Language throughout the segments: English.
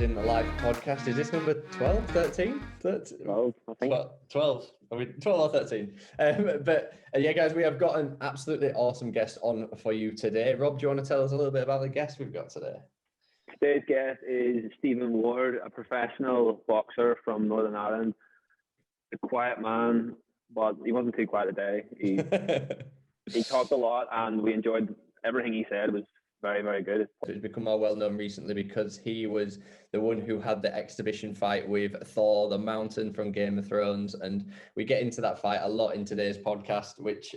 Normalising the live podcast. Is this number 12, 13? 12, I think. 12. I mean, 12 or 13. Yeah, guys, we have got an absolutely awesome guest on for you today. Rob, do you want to tell us a little bit about the guest we've got today? Today's guest is Stephen Ward, a professional boxer from Northern Ireland. A quiet man, but he wasn't too quiet today. He talked a lot, and we enjoyed everything he said. It was very, very good. He's become more well known recently because he was the one who had the exhibition fight with Thor The Mountain from Game of Thrones, and we get into that fight a lot in today's podcast, which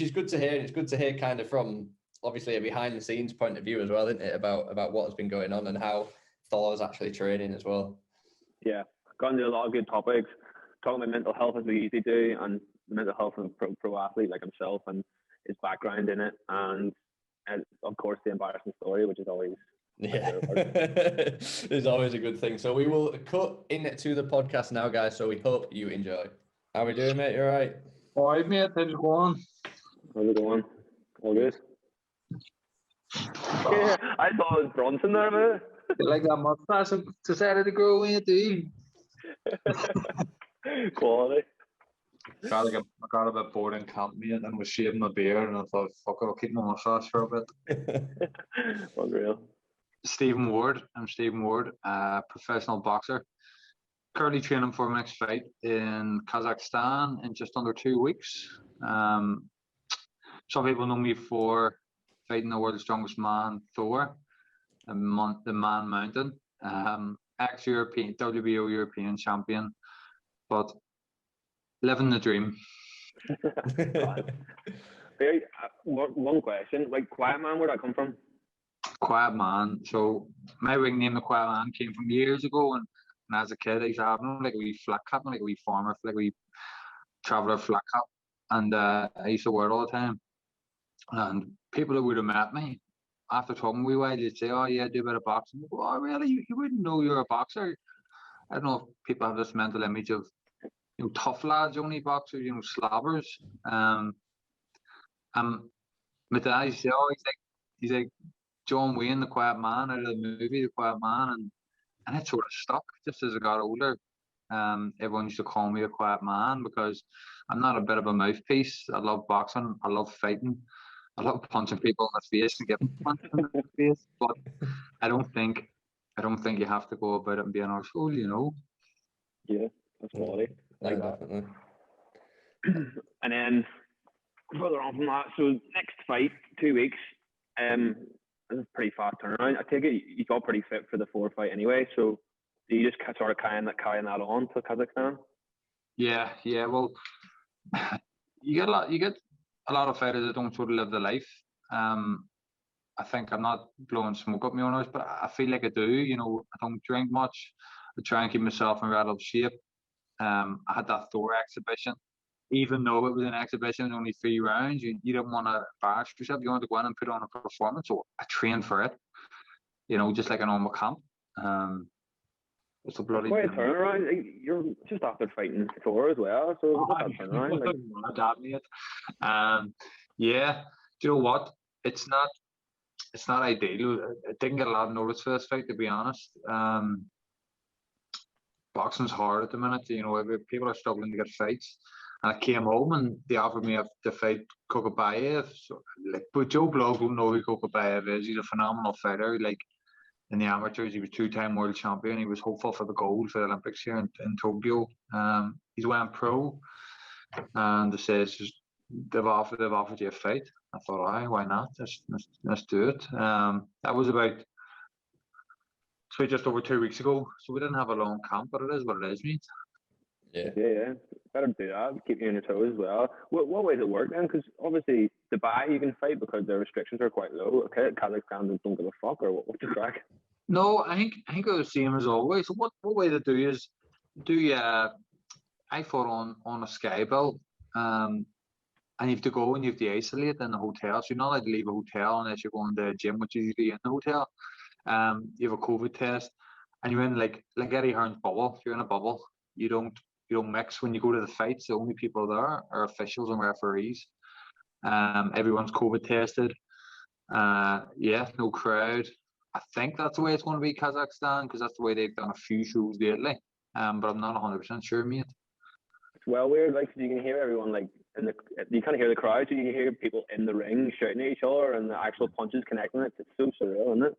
is good to hear. And it's good to hear kind of from obviously a behind the scenes point of view as well, isn't it, about what has been going on and how Thor's actually training as well. Yeah, got into a lot of good topics, talking about mental health as we usually do, and the mental health of a pro athlete like himself and his background in it, and of course the embarrassing story, which is always it's always a good thing. So we will cut into the podcast now, guys, so we hope you enjoy. How we doing, mate? You all right? All right, mate. How's it going? How's it going? All good. Yeah, I thought it was Bronson there, man. Like that mustache decided to grow in, dude. Quality. I got a bit bored in camp, mate, and was shaving my beard, and I thought, fuck it, I'll keep my mustache for a bit. Unreal. Stephen Ward. I'm Stephen Ward, professional boxer. Currently training for my next fight in Kazakhstan in just under 2 weeks. Some people know me for fighting the world's strongest man, Thor, the Man Mountain, ex-European, WBO European champion, but living the dream. One question, like Quiet Man, where'd that come from? Quiet Man. So my ring name, the Quiet Man, came from years ago, and as a kid I used to have like a wee flat cap, like a wee farmer, like a wee traveller flat cap, and I used to wear it all the time. And people that would have met me after talking a wee while, they'd say, "Oh yeah, I do a bit of boxing." I go, "Oh really? You wouldn't know you're a boxer?" I don't know if people have this mental image of, you know, tough lads only boxers, you know, slabbers. My dad used to say, "Oh, he's like John Wayne, the Quiet Man, out of the movie The Quiet Man," and it sort of stuck. Just as I got older, everyone used to call me the Quiet Man because I'm not a bit of a mouthpiece. I love boxing. I love fighting. I love punching people in the face and getting punched in the face. But I don't think you have to go about it and be an arsehole, you know. Yeah, that's quality. Like that. Definitely. And then further on from that, so next fight, 2 weeks. This is a pretty fast turnaround. I take it you got pretty fit for the Thor fight anyway. So do you just sort of carrying that on to Kazakhstan? Yeah. Well, you get a lot of fighters that don't sort of live the life. I think I'm not blowing smoke up my own nose, but I feel like I do. You know, I don't drink much. I try and keep myself in relative shape. I had that Thor exhibition. Even though it was an exhibition, it was only 3 rounds, you didn't want to embarrass yourself. You wanted to go in and put on a performance. So I trained for it, you know, just like a normal camp. It's a bloody quite a turnaround. You're just after fighting Thor as well, so it's a turnaround. Yeah. Do you know what? It's not ideal. I didn't get a lot of notice for this fight, to be honest. Boxing's hard at the minute. You know, people are struggling to get fights. And I came home and they offered me to fight Kokobayev. So, like, but Joe Blogs won't know who Kokobayev is. He's a phenomenal fighter. Like, in the amateurs, he was 2-time world champion. He was hopeful for the gold for the Olympics here in Tokyo. He's went pro, and they says they've offered you a fight. I thought, aye, why not? Let's do it. That was about just over 2 weeks ago. So we didn't have a long camp, but it is what it is, mate. Yeah. Better do that. Keep you on your toes as well. What way does it work then? Because obviously Dubai you can fight because their restrictions are quite low. Okay, Kazakhstan don't give a fuck, or what's the crack? No, I think it was the same as always. So what way to do is I fought on a sky bill, and you have to go and you have to isolate in the hotel. So you're not allowed to leave a hotel unless you're going to the gym, which is usually in the hotel. You have a COVID test, and you're in like Eddie Hearn's bubble. You're in a bubble. You don't mix when you go to the fights. The only people there are officials and referees. Everyone's COVID tested. No crowd. I think that's the way it's going to be Kazakhstan, because that's the way they've done a few shows lately. But I'm not 100% sure, mate. It's well weird, like, 'cause you can hear everyone, like, you can't hear the crowd, so you can hear people in the ring shouting at each other, and the actual punches connecting. It's so surreal, isn't it?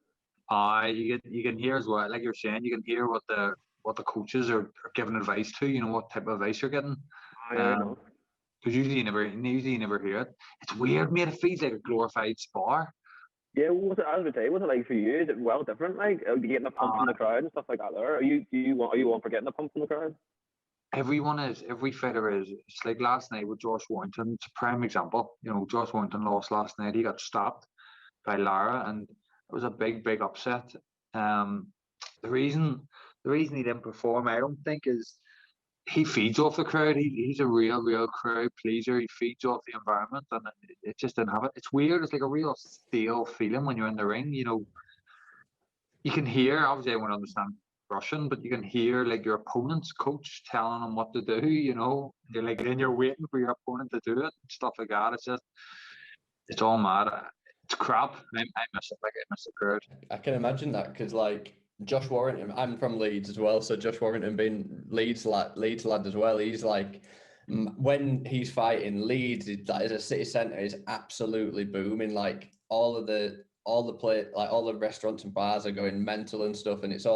You can hear as well, like you're saying, you can hear what the coaches are giving advice to. You know what type of advice you're getting. Because usually you never hear it. It's weird, mate. It feels like a glorified spar. Yeah, what was it? I was going to say, what's it like for you? Is it well different? Like, are you getting a pump from the crowd and stuff like that? There, are you one for getting a pump from the crowd? Every fighter is. It's like last night with Josh Warrington. It's a prime example. You know, Josh Warrington lost last night. He got stopped by Lara, and it was a big upset. The reason he didn't perform, I don't think, is he feeds off the crowd. He's a real crowd pleaser. He feeds off the environment, and it just didn't have it. It's weird. It's like a real stale feeling when you're in the ring. You know, you can hear. Obviously, I won't understand Russian, but you can hear like your opponent's coach telling them what to do. You know, you're like, then you're waiting for your opponent to do it, stuff like that. It's all mad. It's crap. I miss it. Like, I miss the crowd. I can imagine that, because like Josh Warrington, I'm from Leeds as well, so Josh Warrington being Leeds lad as well, he's like, when he's fighting, Leeds, that is a city centre, is absolutely booming. Like all the restaurants and bars are going mental and stuff, and it's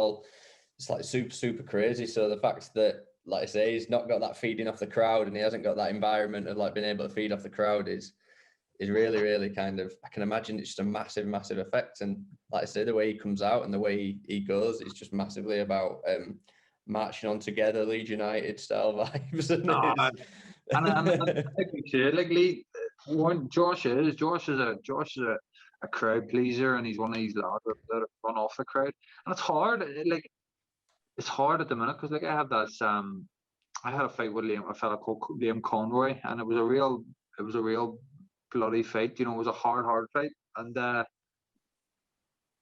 like super crazy. So the fact that, like I say, he's not got that feeding off the crowd, and he hasn't got that environment of like being able to feed off the crowd is really kind of, I can imagine it's just a massive effect. And like I say, the way he comes out and the way he goes, it's just massively about marching on together, Leeds United style vibes. And I think we said, like, Josh is a crowd pleaser, and he's one of these lads that run off the crowd. And it's hard, it's hard at the minute, because like I had a fight with a fella called Liam Conroy, and it was a real bloody fight. You know, it was a hard fight, and it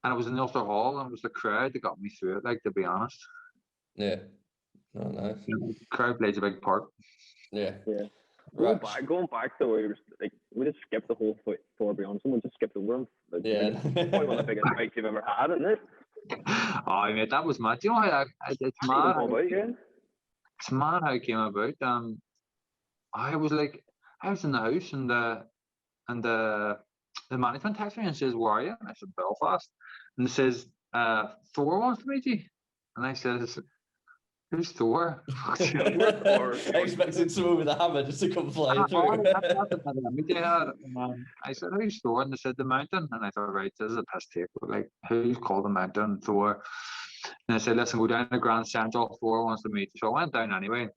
was in Ulster Hall, and it was the crowd that got me through it, like, to be honest. Yeah. Oh, nice. You know, crowd plays a big part. Yeah. Going back to where we just skipped the whole Thor Bjornsson. We just skipped over him. Probably one of the biggest fights you've ever had, isn't it? Oh, mate, that was mad. You know how it's mad. It's mad how it came about. I was in the house, and the management texted me and says, "Where are you?" And I said, "Belfast." And it says, "Thor wants to meet you." And I says, "Who's Thor?" I expected someone with a hammer just to come flying through. I said, "Who's Thor?" And they said, "The Mountain." And I thought, right, this is a piss take. Like, who's called the Mountain? Thor. And I said, "Listen, go down to Grand Central. Thor wants to meet you." So I went down anyway.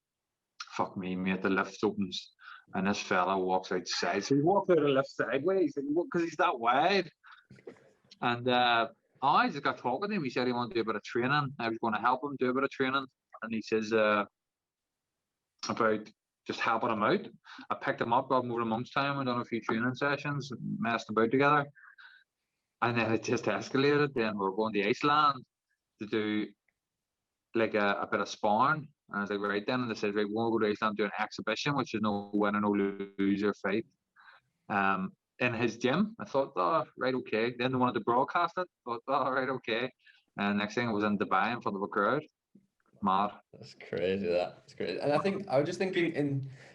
Fuck me, mate. The lift opens, and this fella walks outside. So he walks out of the lift sideways, because he's that wide. And I just got talking to him. He said he wanted to do a bit of training. I was going to help him do a bit of training. And he says about just helping him out. I picked him up, got him over to Monkstown, we done a few training sessions, messed about together. And then it just escalated. Then we were going to Iceland to do like a bit of sparring. And I was like, right then. And they said, right, we'll go to Iceland, do an exhibition, which is no winner, no loser fight. In his gym. I thought, oh, right, okay. Then they wanted to broadcast it. I thought, oh, right, okay. And next thing, it was in Dubai in front of a crowd. Mad. That's crazy. That's crazy. And I was just thinking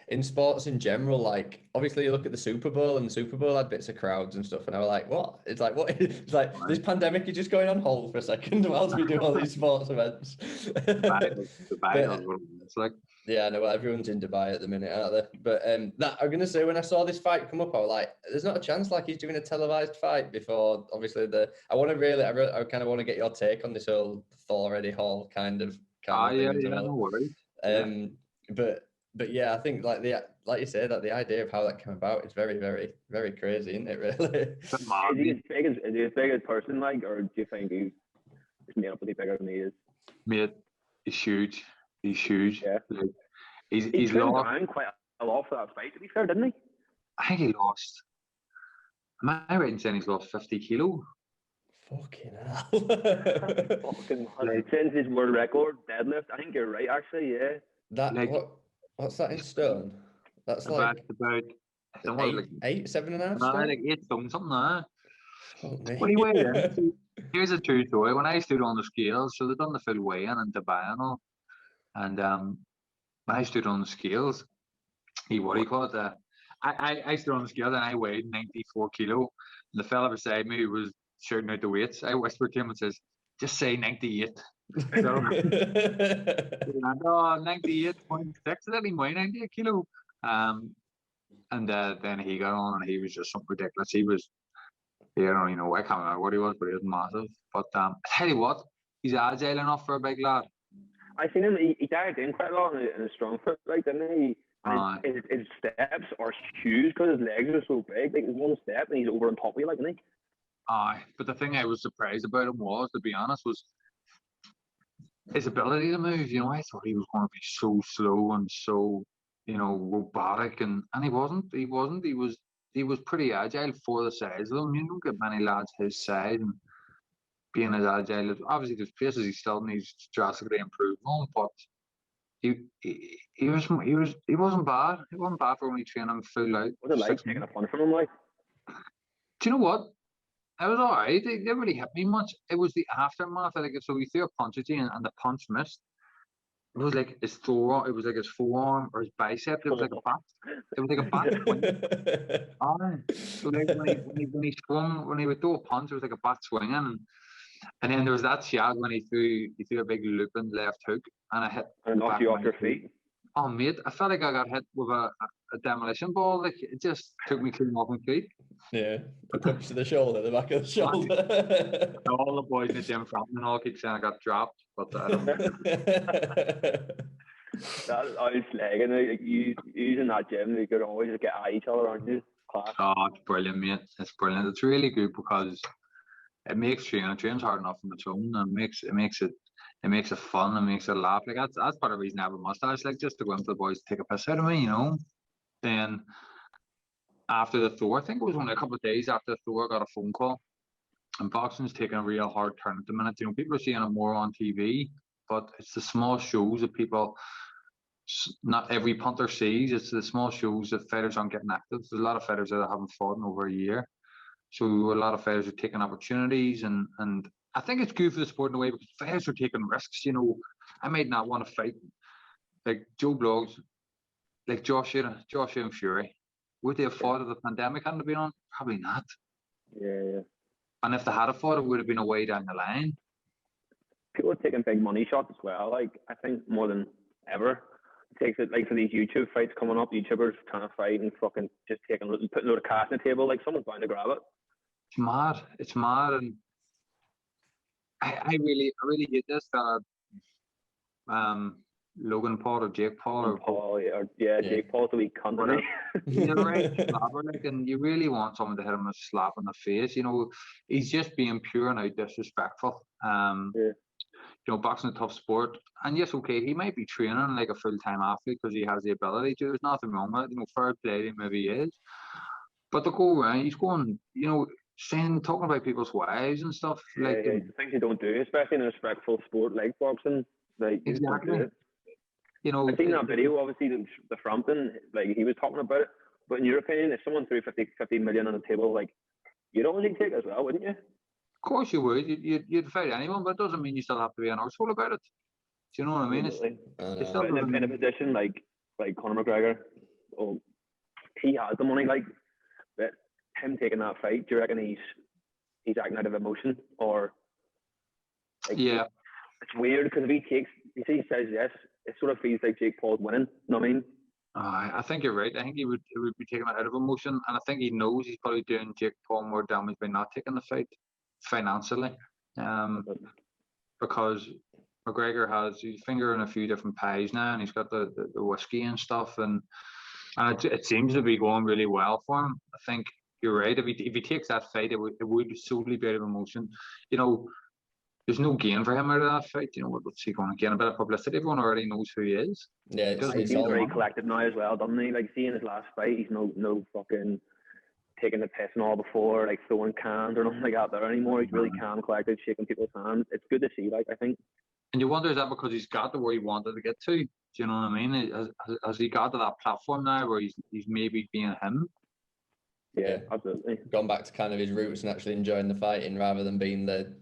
in sports in general, like obviously you look at the Super Bowl, and the Super Bowl had bits of crowds and stuff, and I was like, what? It's like, what? It's like this pandemic is just going on hold for a second whilst we do all these sports events. Dubai it's like. Yeah, I know, everyone's in Dubai at the minute, aren't they? But that I'm gonna say, when I saw this fight come up, I was like, "There's not a chance like he's doing a televised fight before." Obviously, I kind of want to get your take on this whole Thor Eddie Hall kind of Yeah, thing. no worries. But yeah, I think like you said, that the idea of how that came about is very crazy, isn't it? Really. Is he as big as person, like, or do you think he's made up to be bigger than he is? Mate, he's huge. He's huge. Yeah. Like, he's lost down quite a lot for that fight, to be fair, didn't he? I think he lost. Am I right in saying he's lost 50 kilo? Fucking hell. Since his world record deadlift, I think you're right, actually, yeah. That, like, what's that in stone? That's about eight, 7.5 nah, stone? like 8 stone, something like that. Oh, What do you weigh then? here's a true story. When I stood on the scales, so they've done the full weigh-in and Dubai and all, and when I stood on the scales, what do you call it? I stood on the scales and I weighed 94 kilo. And the fella beside me who was shouting out the weights, I whispered to him and says, "Just say 98." So, 98.6. I didn't even weigh 98 kilo. And then he got on and he was just something ridiculous. He was, I don't even know, I can't remember what he was, but he was massive. But I tell you what, he's agile enough for a big lad. I seen him. He dived in quite a lot in a strong foot, like, didn't he? His steps are huge because his legs are so big. Like, there's one step and he's over on top of you, like, isn't he? Aye, but the thing I was surprised about him was, to be honest, was his ability to move. You know, I thought he was going to be so slow and so, you know, robotic, and he wasn't. He was pretty agile for the size of him. You don't get many lads his size and being as agile. Obviously, there's places he still needs to drastically improve on, but he wasn't bad. He wasn't bad for only training full out. What's it like taking a punch from him, like? Do you know what? It was alright. It didn't really hit me much. It was the aftermath. Like, so he threw a punch at you and the punch missed. It was like his throw. It was like his forearm or his bicep. It was like a bat. It was like a bat swing. So like when he swung, when he would throw a punch, it was like a bat swinging. And then there was that shot when he threw a big looping left hook and I hit. And knocked you off your feet. Oh mate, I felt like I got hit with a demolition ball. Like, it just took me clean off my feet. Yeah, a punch to the shoulder, the back of the shoulder. All the boys in the gym front and all keep saying I got dropped, but I don't. That's always slagging. Like, you in that gym, you could always get at each other, aren't you? Class. Oh, it's brilliant, mate. It's brilliant. It's really good because it makes training's hard enough on its own, and it makes it fun, and makes it laugh. Like, that's part of the reason I have a mustache, like, just to go into the boys to take a piss out of me, you know. Then after the Thor, I think it was only a couple of days after the Thor, I got a phone call, and boxing's taking a real hard turn at the minute. You know, people are seeing it more on TV, but it's the small shows that people, not every punter sees. It's the small shows that fighters aren't getting active. There's a lot of fighters that haven't fought in over a year, so a lot of fighters are taking opportunities, and I think it's good for the sport in a way because fighters are taking risks. You know, I might not want to fight like Joe Blogs, like Joshua and Fury. Would they have fought if the pandemic hadn't been on? Probably not. Yeah. And if they had fought, it would have been a way down the line. People are taking big money shots as well. Like, I think more than ever. It takes it, like, for these YouTube fights coming up, YouTubers trying to fight and fucking just putting a load of cash on the table. Like, someone's bound to grab it. It's mad. It's mad, and I really hate this fella. Logan Paul or Jake Paul Jake Paul's a wee cunt, isn't he? You're right, slapper, like, and you really want someone to hit him a slap in the face. You know, he's just being pure and out disrespectful. You know, boxing a tough sport, and yes, okay, he might be training like a full-time athlete because he has the ability to. There's nothing wrong with it. You know, fair play to him, maybe he is. But to go around, he's going, you know, talking about people's wives and stuff. Like, the things you don't do, especially in a respectful sport like boxing. Like, exactly. You know, I've seen that video, obviously, the Frampton, like, he was talking about it. But in your opinion, if someone threw 50 million on the table, like, you'd obviously take it as well, wouldn't you? Of course you would. You'd fight anyone, but it doesn't mean you still have to be an arsehole about it. Do you know what I mean? It's still in a position like Conor McGregor, he has the money, like, but him taking that fight, do you reckon he's acting out of emotion, or? Like, yeah. It's weird because if he says yes, it sort of feels like Jake Paul's winning. You know what I mean? I think you're right. I think he would be taking it out of emotion, and I think he knows he's probably doing Jake Paul more damage by not taking the fight financially, because McGregor has his finger in a few different pies now, and he's got the whiskey and stuff, and it seems to be going really well for him. I think you're right. If he takes that fight, it would solely be out of emotion. You know, there's no gain for him out of that fight. You know, what's he going to gain? A bit of publicity. Everyone already knows who he is. Yeah, he's very collected now as well, doesn't he? Like, seeing his last fight, he's no fucking taking the piss and all before, like, throwing cans or nothing like that there anymore. He's really calm, collected, shaking people's hands. It's good to see, like, I think. And you wonder, is that because he's got to where he wanted to get to? Do you know what I mean? Has he got to that platform now where he's maybe being him? Yeah, absolutely. Gone back to kind of his roots and actually enjoying the fighting rather than being the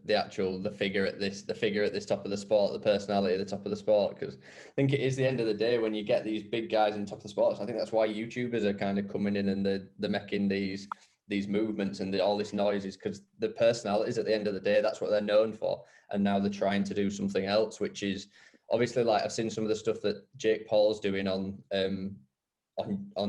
figure at this top of the sport, the personality at the top of the sport. Because I think it is the end of the day when you get these big guys in top of the sports. I think that's why YouTubers are kind of coming in and they're making these movements and all this noise, is because the personalities at the end of the day, that's what they're known for. And now they're trying to do something else, which is obviously, like, I've seen some of the stuff that Jake Paul's doing on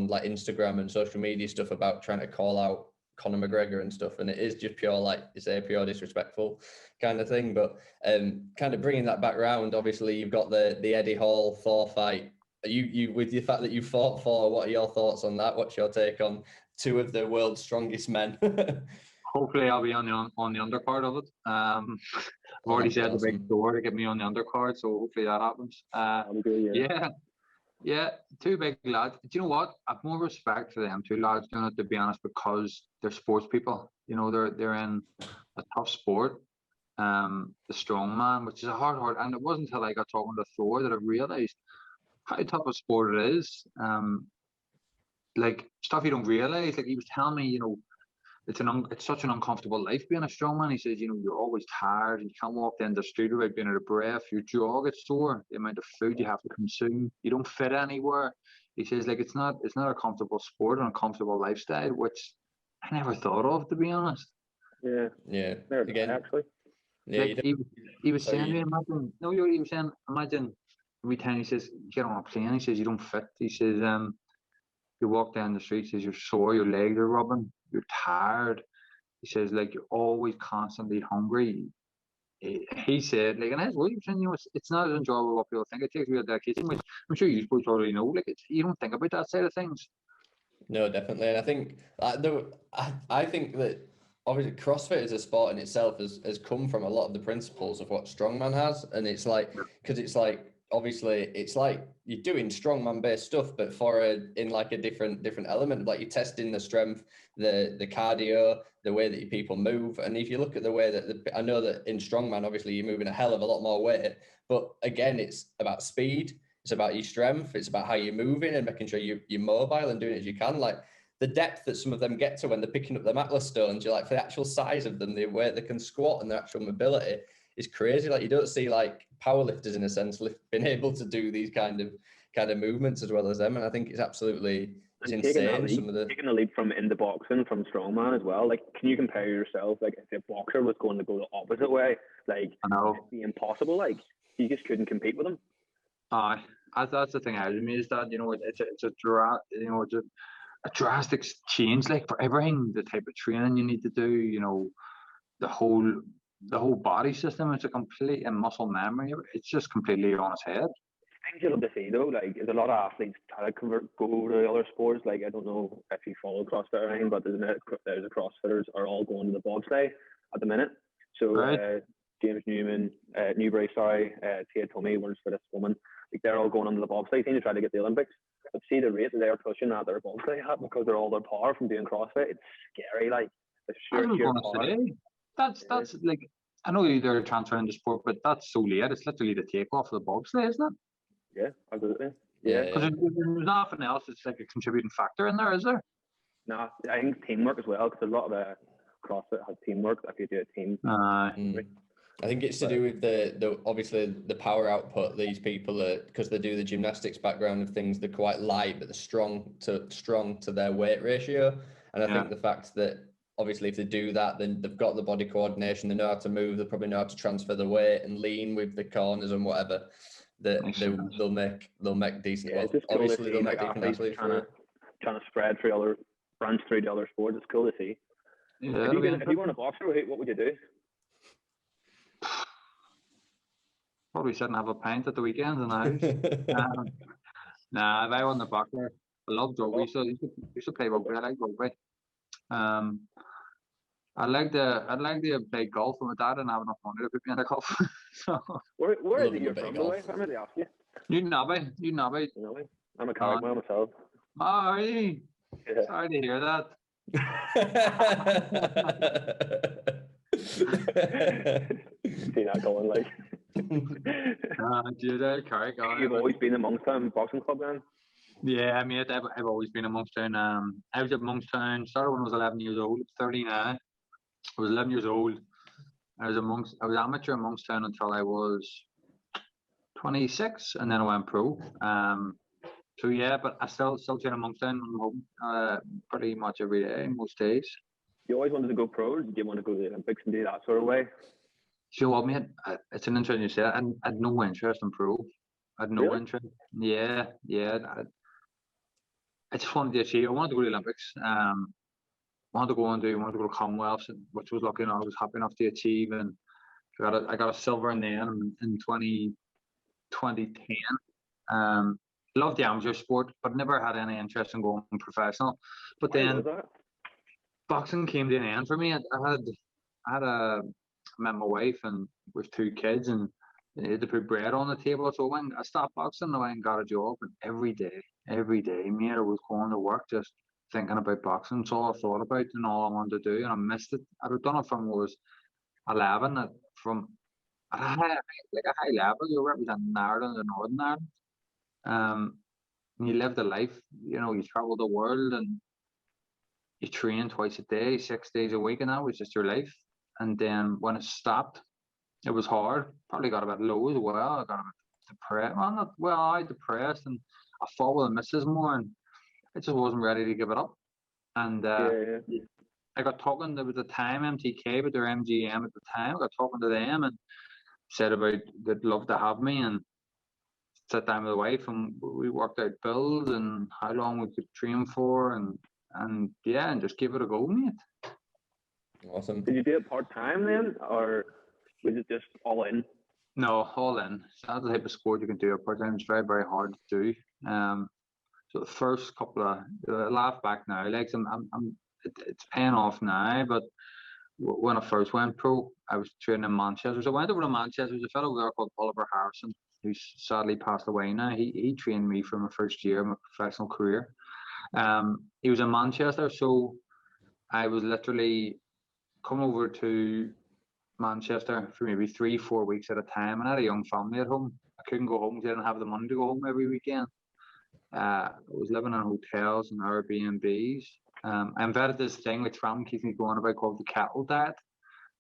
like Instagram and social media stuff about trying to call out Conor McGregor and stuff, and it is just pure, like you say, pure disrespectful kind of thing. But kind of bringing that back round, obviously you've got the Eddie Hall Thor fight. You with the fact that you fought Thor, what are your thoughts on that? What's your take on two of the world's strongest men? Hopefully I'll be on the undercard of it. I've already said the big door to get me on the undercard, so hopefully that happens. Yeah, two big lads. Do you know what? I've more respect for them two lads doing it, to be honest, because they're sports people. You know, they're in a tough sport. The strongman, which is a hard, and it wasn't until I got talking to Thor that I realised how tough a sport it is. Like stuff you don't realise. Like he was telling me, you know, it's such an uncomfortable life being a strongman. He says, you know, you're always tired. You can't walk down the street without being out of breath. Your jaw gets sore. The amount of food you have to consume. You don't fit anywhere. He says, like, it's not a comfortable sport and a comfortable lifestyle, which I never thought of, to be honest. Yeah. Again, actually. Yeah. Like, he was saying to me, imagine every time he says, get on a plane, he says, you don't fit. He says, you walk down the street, he says, you're sore, your legs are rubbing, you're tired. He says, like, you're always constantly hungry. He said, like, and his words, you know, it's not as enjoyable what people think. It takes real dedication, which I'm sure you both already know. Like, you don't think about that side of things. No, definitely. And I think I think that obviously CrossFit as a sport in itself has come from a lot of the principles of what strongman has. And it's like, because it's like, obviously it's like you're doing strongman based stuff, but in like a different element. Like you're testing the strength, the cardio, the way that people move. And if you look at the way that I know that in strongman, obviously you're moving a hell of a lot more weight, but again, it's about speed. It's about your strength. It's about how you're moving and making sure you're mobile and doing it as you can. Like the depth that some of them get to when they're picking up the Atlas stones, you're like, for the actual size of them, the way they can squat and their actual mobility is crazy. Like you don't see like powerlifters in a sense being able to do these kind of movements as well as them. And I think it's insane. Taking a leap from into boxing from strongman as well. Like, can you compare yourself? Like, if a boxer was going to go the opposite way, like it'd be impossible. Like, you just couldn't compete with them. That's the thing. I mean, is that, you know, it's a drastic change, like for everything, the type of training you need to do, you know, the whole body system. It's a complete and muscle memory. It's just completely on its head. I think you'll have to see though, like there's a lot of athletes try to go to other sports. Like I don't know if you follow CrossFit or anything, but there's the CrossFitters are all going to the bobsleigh at the minute. So right. James Newbury, Tia Tomey works for this woman. Like they're all going under the bobsleigh team to try to get the Olympics. But see the rate that they're pushing at their bobsleigh at because they're all their power from doing CrossFit. It's scary. Like the sheer power. That's like, I know they're transferring the sport, but that's so late. It's literally the takeoff of the bobsleigh, isn't it? Yeah, absolutely. Yeah, because there's nothing else. It's like a contributing factor in there, is there? No, I think teamwork as well, because a lot of CrossFit has teamwork. If you do a team, I think it's to do with the obviously the power output. These people are, because they do the gymnastics background of things. They're quite light, but they're strong to their weight ratio. And I think the fact that obviously if they do that, then they've got the body coordination. They know how to move. They probably know how to transfer the weight and lean with the corners and whatever. They'll make decent. Yeah, well, obviously they'll make decent athletes trying to spread through other branch through the other sports. It's cool to see. Yeah, if you weren't a boxer, what would you do? Probably sit and have a pint at the weekends in the house. If I wasn't a boxer, I loved rugby. So I used to play rugby. I like rugby. I'd like to play golf, but my dad didn't have enough money to put me into golf. So where is it you're from, by the way? I'm going to ask you. Newton. I'm a Carrick man myself. Oh, are you? Yeah. Sorry to hear that. See that going like. Carrick. You've always been amongst them boxing club then? Yeah, I mean, I've always been a Monkstown. I was at Monkstown, started when I was 11 years old, 30 now. I was 11 years old. I was amateur in Monkstown until I was 26, and then I went pro. So yeah, but I still train in Monkstown from home, pretty much every day, most days. You always wanted to go pro, or did you want to go to the Olympics and do that sort of way? So what, mate? It's an interesting you say. I had no interest in pro. I had no Really? interest. Yeah. I just wanted to achieve. I wanted to go to the Olympics. Wanted to go to Commonwealth, which was lucky enough. I was happy enough to achieve, and I got a silver in the end in 2010. Loved the amateur sport, but never had any interest in going professional. But Why then was that? boxing came to an end for me. I met my wife and with 2 kids, and they had to put bread on the table. So when I stopped boxing, I went and got a job, and every day, mate, I was going to work just thinking about boxing. It's all I thought about and all I wanted to do, and I missed it. I'd have done it from I was 11. From at a high level, you're representing Ireland and Northern Ireland. And you live the life. You know, you travel the world and you train twice a day, 6 days a week, and that was just your life. And then when it stopped, it was hard. Probably got a bit low as well. I got a bit depressed. I depressed, and I fought with the missus more, and I just wasn't ready to give it up. And Yeah. I got talking. There was a time MTK, but they're MGM at the time. I got talking to them and said about they'd love to have me and sit down with the wife, and we worked out bills and how long we could train for, and yeah, and just give it a go, mate. Awesome. Did you do it part time then, or was it just all in? No, all in. It's not the type of sport you can do at part time. It's very, very hard to do. So the first couple of laugh back now, like it's paying off now. But when I first went pro, I was training in Manchester. So I went over to Manchester. There's a fellow there called Oliver Harrison, who's sadly passed away now. He trained me for my first year of my professional career. He was in Manchester, so I was literally come over to Manchester for maybe 3-4 weeks at a time, and I had a young family at home. I couldn't go home because I didn't have the money to go home every weekend. I was living in hotels and Airbnbs. I invented this thing which Fram keeps me going about called the kettle diet.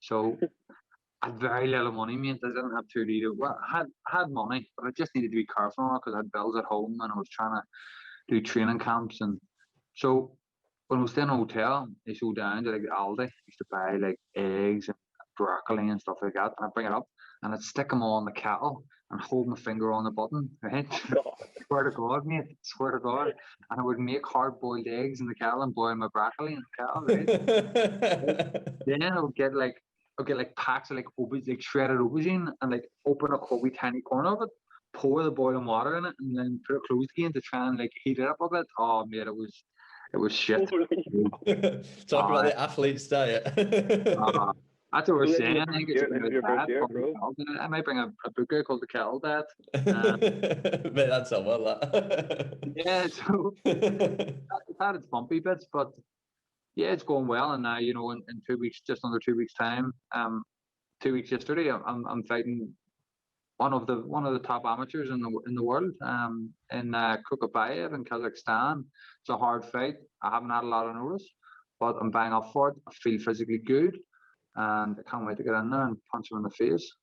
So I had very little money, mate. I didn't have 2 litre. Well, I had money, but I just needed to be careful because I had bills at home and I was trying to do training camps. And so when I was staying in a hotel, I used to go down to like Aldi. I used to buy like eggs and broccoli and stuff like that, and I'd bring it up and I'd stick them all in the kettle and hold my finger on the button, right? Swear to God, mate, swear to God. And I would make hard-boiled eggs in the kettle and boil my broccoli in the kettle, right? Then I would get like packs of like shredded aubergine and like open up a wee tiny corner of it, pour the boiling water in it, and then put it closed again to try and like heat it up a bit. Oh, mate, it was shit. Talk about the athlete's diet. That's what we're saying. I think I might bring a book out called The Kettle Diet. Mate, that's so well that. Yeah, so it's had its bumpy bits, but yeah, it's going well. And now, you know, in 2 weeks, just under 2 weeks' time, 2 weeks yesterday, I'm fighting one of the top amateurs in the world, in Kukabayev in Kazakhstan. It's a hard fight. I haven't had a lot of notice, but I'm bang up for it. I feel physically good, and I can't wait to get in there and punch him in the face.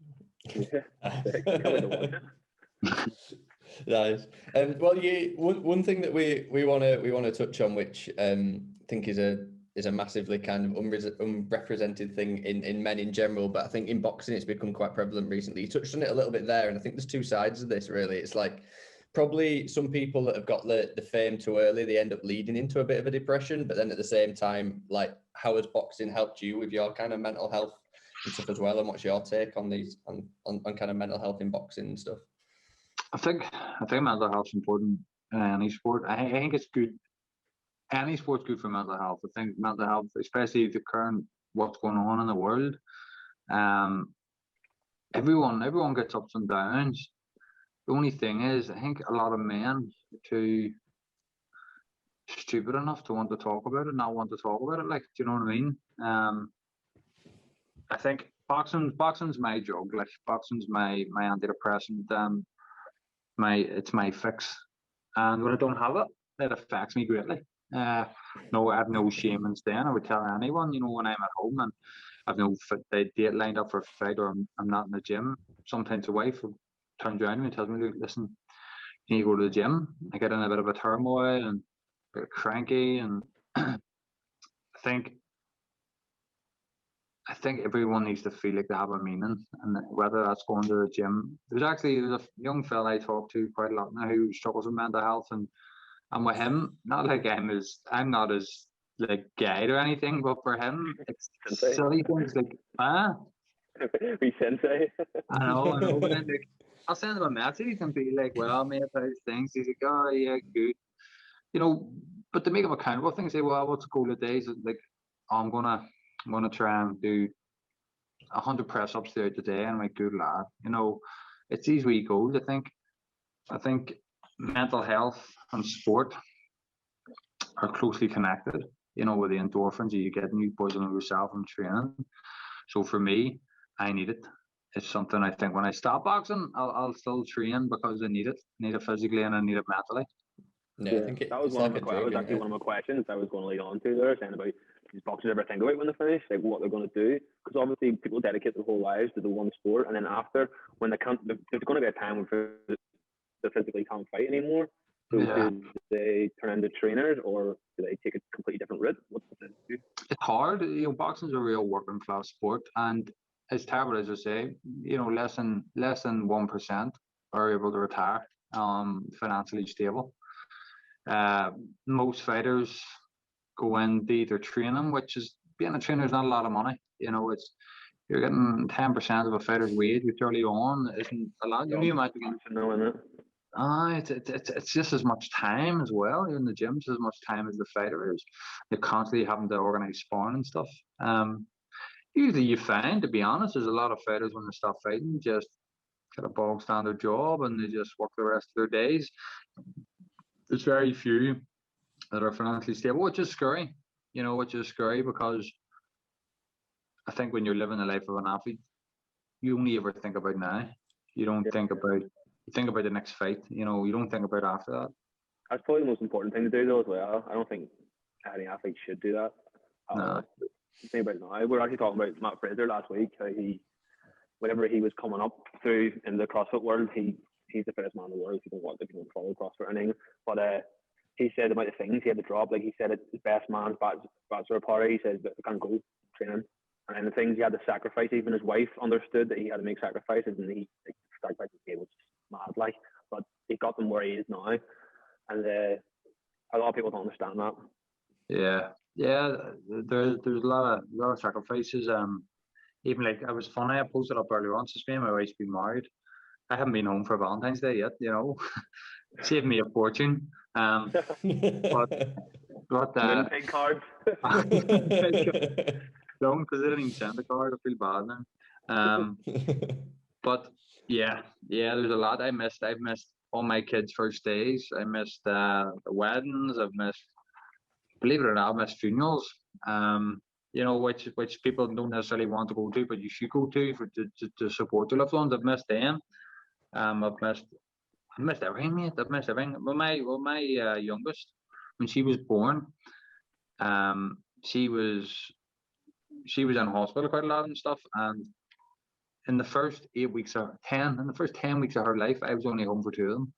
Nice. Well, one thing that we want to touch on, which I think is a massively kind of unrepresented thing in men in general, but I think in boxing it's become quite prevalent recently. You touched on it a little bit there, and I think there's 2 sides of this really. It's like probably some people that have got the fame too early, they end up leading into a bit of a depression, but then at the same time, like, how has boxing helped you with your kind of mental health and stuff as well, and what's your take on these on kind of mental health in boxing and stuff? I think mental health's important in any sport. I think it's good. Any sport's good for mental health. I think mental health, especially the current what's going on in the world, everyone gets ups and downs. The only thing is, I think a lot of men are too stupid enough to want to talk about it, not want to talk about it. Like, do you know what I mean? I think boxing's my drug. Like, boxing's my antidepressant. It's my fix. And when I don't have it, it affects me greatly. No, I have no shame in staying. I would tell anyone, you know, when I'm at home and I've no date lined up for a fight, or I'm not in the gym. Sometimes the wife turns around to me and tells me, "Look, listen, you need to go to the gym." I get in a bit of a turmoil and a bit cranky, and I think everyone needs to feel like they have a meaning, and whether that's going to the gym. There's a young fella I talk to quite a lot now who struggles with mental health, and with him, not like I'm not as like guide or anything, but for him, it's silly things like We sensei. I know, but then like I'll send him a message and be like, "Well, mate, how's things?" He's like, "Oh yeah, good." You know, but to make him accountable, things say, "Well, what's a goal of days?" Like, oh, I'm gonna try and do 100 press ups throughout the day, and I'm like, "Good lad." You know, it's these wee goals. I think mental health and sport are closely connected. You know, with the endorphins that you get and you poison yourself in training. So for me, I need it. It's something I think when I stop boxing, I'll still train because I need it. I need it physically and I need it mentally. Yeah, I think that was one of my. That was actually one of my questions I was going to lead on to there, saying about these boxers ever think about when they finish, like what they're going to do, because obviously people dedicate their whole lives to the one sport, and then after, when they can't, there's going to be a time when they physically can't fight anymore. So do they turn into trainers, or do they take a completely different route? What do they do? It's hard. You know, boxing is a real working class sport, and as terrible as I say, you know, less than 1% are able to retire financially stable. Most fighters go into either training, which is being a trainer is not a lot of money. You know, you're getting 10% of a fighter's wage, which early on isn't a lot. You might be getting it's just as much time as well. You're in the gym, just as much time as the fighter is. They're constantly having to organize sparring and stuff. Usually you find, to be honest, there's a lot of fighters when they stop fighting just get a bog standard job and they just work the rest of their days. There's very few that are financially stable, which is scary. You know, which is scary because I think when you're living the life of an athlete, you only ever think about now. You don't think about the next fight. You know, you don't think about after that. That's probably the most important thing to do, though, as well. I don't think any athlete should do that. No. Think about it now. We were actually talking about Matt Fraser last week. How whenever he was coming up through in the CrossFit world, he's the first man in the world. If you don't follow CrossFit or anything, but he said about the things he had to drop. Like he said, it's his best man's bachelor party. He says that he can't go training, and the things he had to sacrifice. Even his wife understood that he had to make sacrifices, and he sacrificed his was mad, like. But he got them where he is now, and a lot of people don't understand that. Yeah. There's a lot of sacrifices. Even like I was funny. I posted up earlier on. Since me and my wife's been married, I haven't been home for Valentine's Day yet. You know, saved me a fortune. But big cards. Don't, because they didn't even send the card. I feel bad now. But yeah, there's a lot I missed. I've missed all my kids' first days. I missed the weddings. I've missed, believe it or not, I've missed funerals. You know, which people don't necessarily want to go to, but you should go to to support your loved ones. I've missed them. I've missed everything, mate. I've missed everything. Well, my youngest, when she was born, she was in hospital quite a lot and stuff. And in the first 10 weeks of her life, I was only home for 2 of them.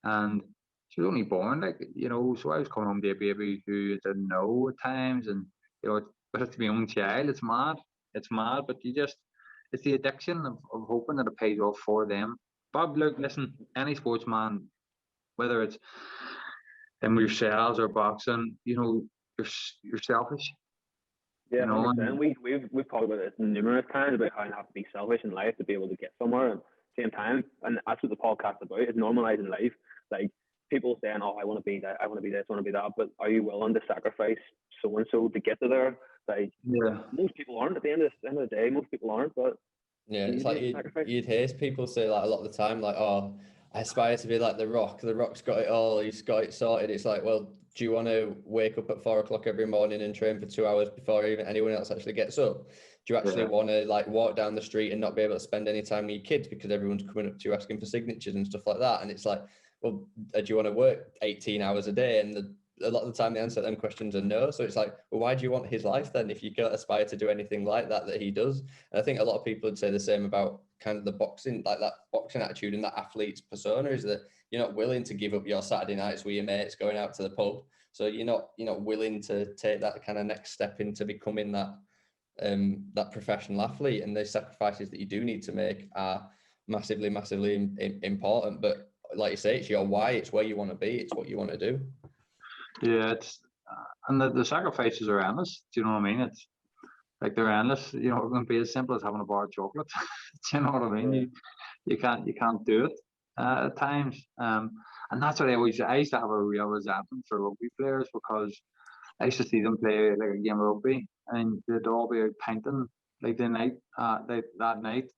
And she was only born, like, you know, so I was coming home to a baby who I didn't know at times. And, you know, but it's my own child. It's mad, but it's the addiction of hoping that it pays off for them. Bob, look, listen, any sportsman, whether it's in yourselves or boxing, you know, you're selfish. Yeah, you know, and we've talked about this numerous times about how you have to be selfish in life to be able to get somewhere. And at the same time, and that's what the podcast is about, is normalizing life. Like people saying, "Oh, I want to be that, I want to be this, I want to be that," but are you willing to sacrifice so and so to get to there? Like, most people aren't. At the end of the day, most people aren't. But yeah, it's like you'd hear people say, like, a lot of the time, like, "Oh, I aspire to be like The Rock. The Rock's got it all. He's got it sorted." It's like, well, do you want to wake up at 4 o'clock every morning and train for 2 hours before even anyone else actually gets up? Do you actually want to like walk down the street and not be able to spend any time with your kids because everyone's coming up to you asking for signatures and stuff like that? And it's like, well, do you want to work 18 hours a day? And a lot of the time the answer to them questions are no. So it's like, well, why do you want his life then if you can't aspire to do anything like that he does? And I think a lot of people would say the same about kind of the boxing, like that boxing attitude and that athlete's persona, is that you're not willing to give up your Saturday nights with your mates going out to the pub. So you're not willing to take that kind of next step into becoming that professional athlete. And the sacrifices that you do need to make are massively important. But like you say, it's your why, it's where you want to be, it's what you want to do. Yeah, it's and the sacrifices are endless. Do you know what I mean? It's like they're endless. You know, it can be as simple as having a bar of chocolate. Do you know what I mean? You can't do it at times. And that's what I used to have a real resentment for rugby players, because I used to see them play like a game of rugby and they'd all be out painting like that night,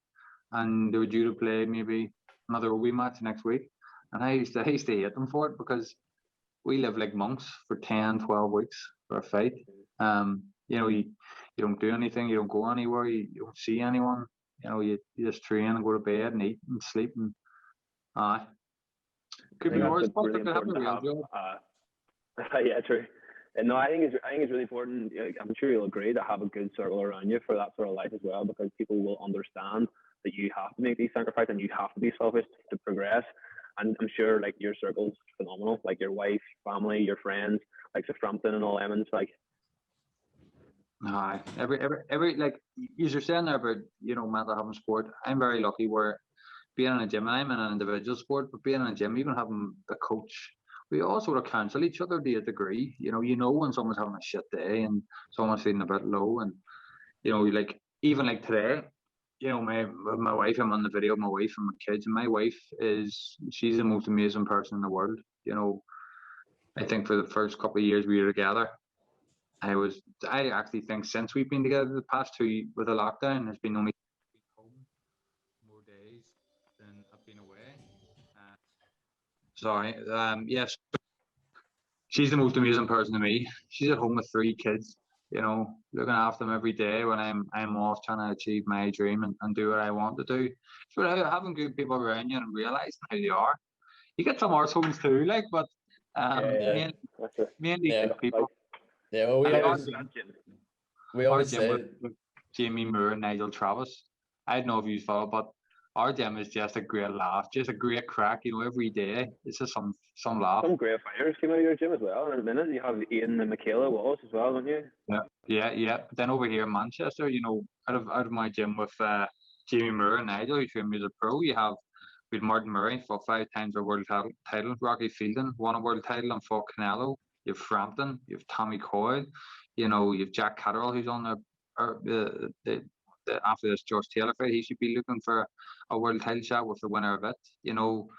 and they were due to play maybe another rugby match next week. And I used to hate them for it, because we live like monks for 10, 12 weeks for a fight. You know, you don't do anything, you don't go anywhere, you don't see anyone. You know, you just train and go to bed and eat and sleep, and could be worse. Really important to have. Yeah, true. And no, I think it's really important. I'm sure you'll agree, to have a good circle around you for that sort of life as well, because people will understand that you have to make these sacrifices and you have to be selfish to progress. And I'm sure like your circle's phenomenal, like your wife, family, your friends, like Frampton and all Emmons, like. Every like you're saying there about, you know, mental health in sport. I'm very lucky where being in a gym, and I'm in an individual sport, but being in a gym, even having the coach, we all sort of cancel each other to a degree. You know when someone's having a shit day and someone's feeling a bit low, and you know, like even like today, you know, my wife, I'm on the video of my wife and my kids, and my wife she's the most amazing person in the world. You know, I think for the first couple of years we were together, I actually think since we've been together the past 2 with the lockdown, there's been only home more days than I've been away. Yes, she's the most amazing person to me. She's at home with 3 kids, you know, looking after them every day when I'm off trying to achieve my dream and do what I want to do. So having good people around you and realizing how they are. You get some arseholes too, like, but mainly good people. Yeah, well, we always say with Jamie Moore and Nigel Travis. I don't know if you follow, but our gym is just a great laugh, just a great crack. You know, every day it's just some laugh. Some great fighters came out of your gym as well. And at the minute you have Ian and Michaela Wallace as well, don't you? Yeah. But then over here in Manchester, you know, out of my gym with Jamie Moore and Nigel, who trained me as a pro, you have with Martin Murray for 5 times a world title, Rocky Fielding won a world title and fought Canelo. You have Frampton, you have Tommy Coyle, you know, you have Jack Catterall, who's on the after this George Taylor fight. He should be looking for a world title shot with the winner of it. You know,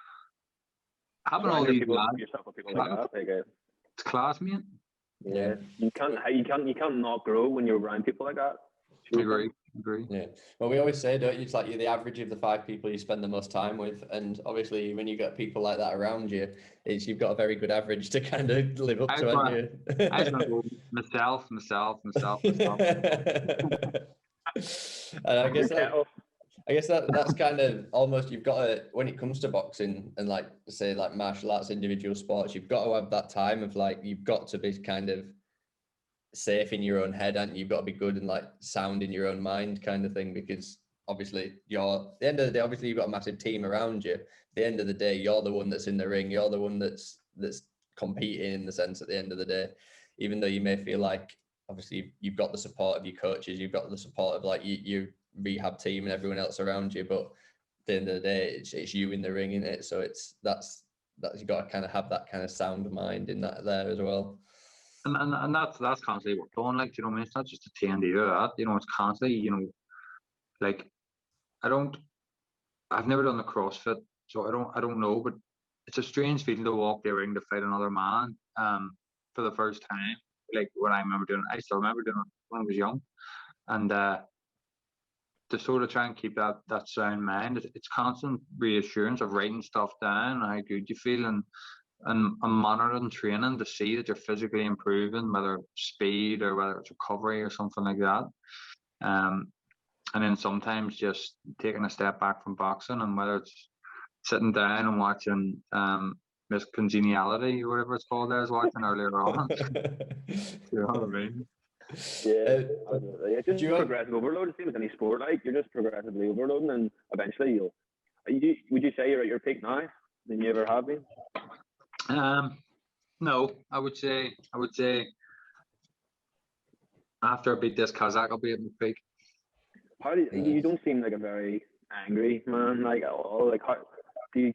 having all these people like that, it's class, mate. Yeah, you can't not grow when you're around people like that. Agree. Yeah. Well, we always say, don't you? It's like you're the average of the 5 people you spend the most time with, and obviously, when you get people like that around you, you've got a very good average to kind of live up to, haven't you? I just go myself. And I guess that's kind of almost, you've got to, when it comes to boxing and like say like martial arts, individual sports, you've got to have that time of like, you've got to be kind of safe in your own head, and you've got to be good and like sound in your own mind kind of thing, because obviously at the end of the day, obviously you've got a massive team around you. At the end of the day, you're the one that's in the ring, you're the one that's competing in the sense at the end of the day, even though you may feel like obviously you've got the support of your coaches, you've got the support of like your rehab team and everyone else around you, but at the end of the day it's you in the ring, isn't it? So that's you've got to kind of have that kind of sound mind in that there as well. And that's constantly worked on, like, you know what I mean? It's not just a T and D or that, you know, it's constantly, you know, like I've never done the CrossFit, so I don't know, but it's a strange feeling to walk the ring to fight another man for the first time. Like when I still remember doing it when I was young, and to sort of try and keep that sound mind, it's constant reassurance of writing stuff down, how good you feel, and monitoring training to see that you're physically improving, whether speed or whether it's recovery or something like that. And then sometimes just taking a step back from boxing, and whether it's sitting down and watching miscongeniality or whatever it's called I was watching earlier on. You know what I mean? Yeah, it's just do you progressive overload. It seems any sport, like you're just progressively overloading, and eventually you'll. Would you say you're at your peak now than you ever have been? No, I would say after I beat this Kazakh, I'll be at my peak. How do you don't seem like a very angry man, like at all. Like how do you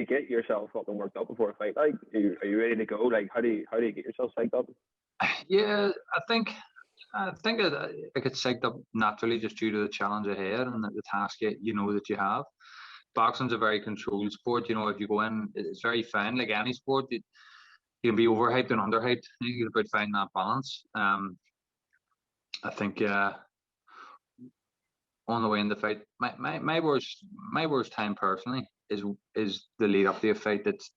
get yourself fucking worked up before a fight? Like are you ready to go? Like how do you get yourself psyched up? Yeah, I think I get psyched up naturally just due to the challenge ahead and the task you know that you have. Boxing's a very controlled sport. You know, if you go in, it's very fine. Like any sport, you can be overhyped and underhyped. You got to find that balance. I think on the way in the fight, my worst time personally is the lead up to a fight. That's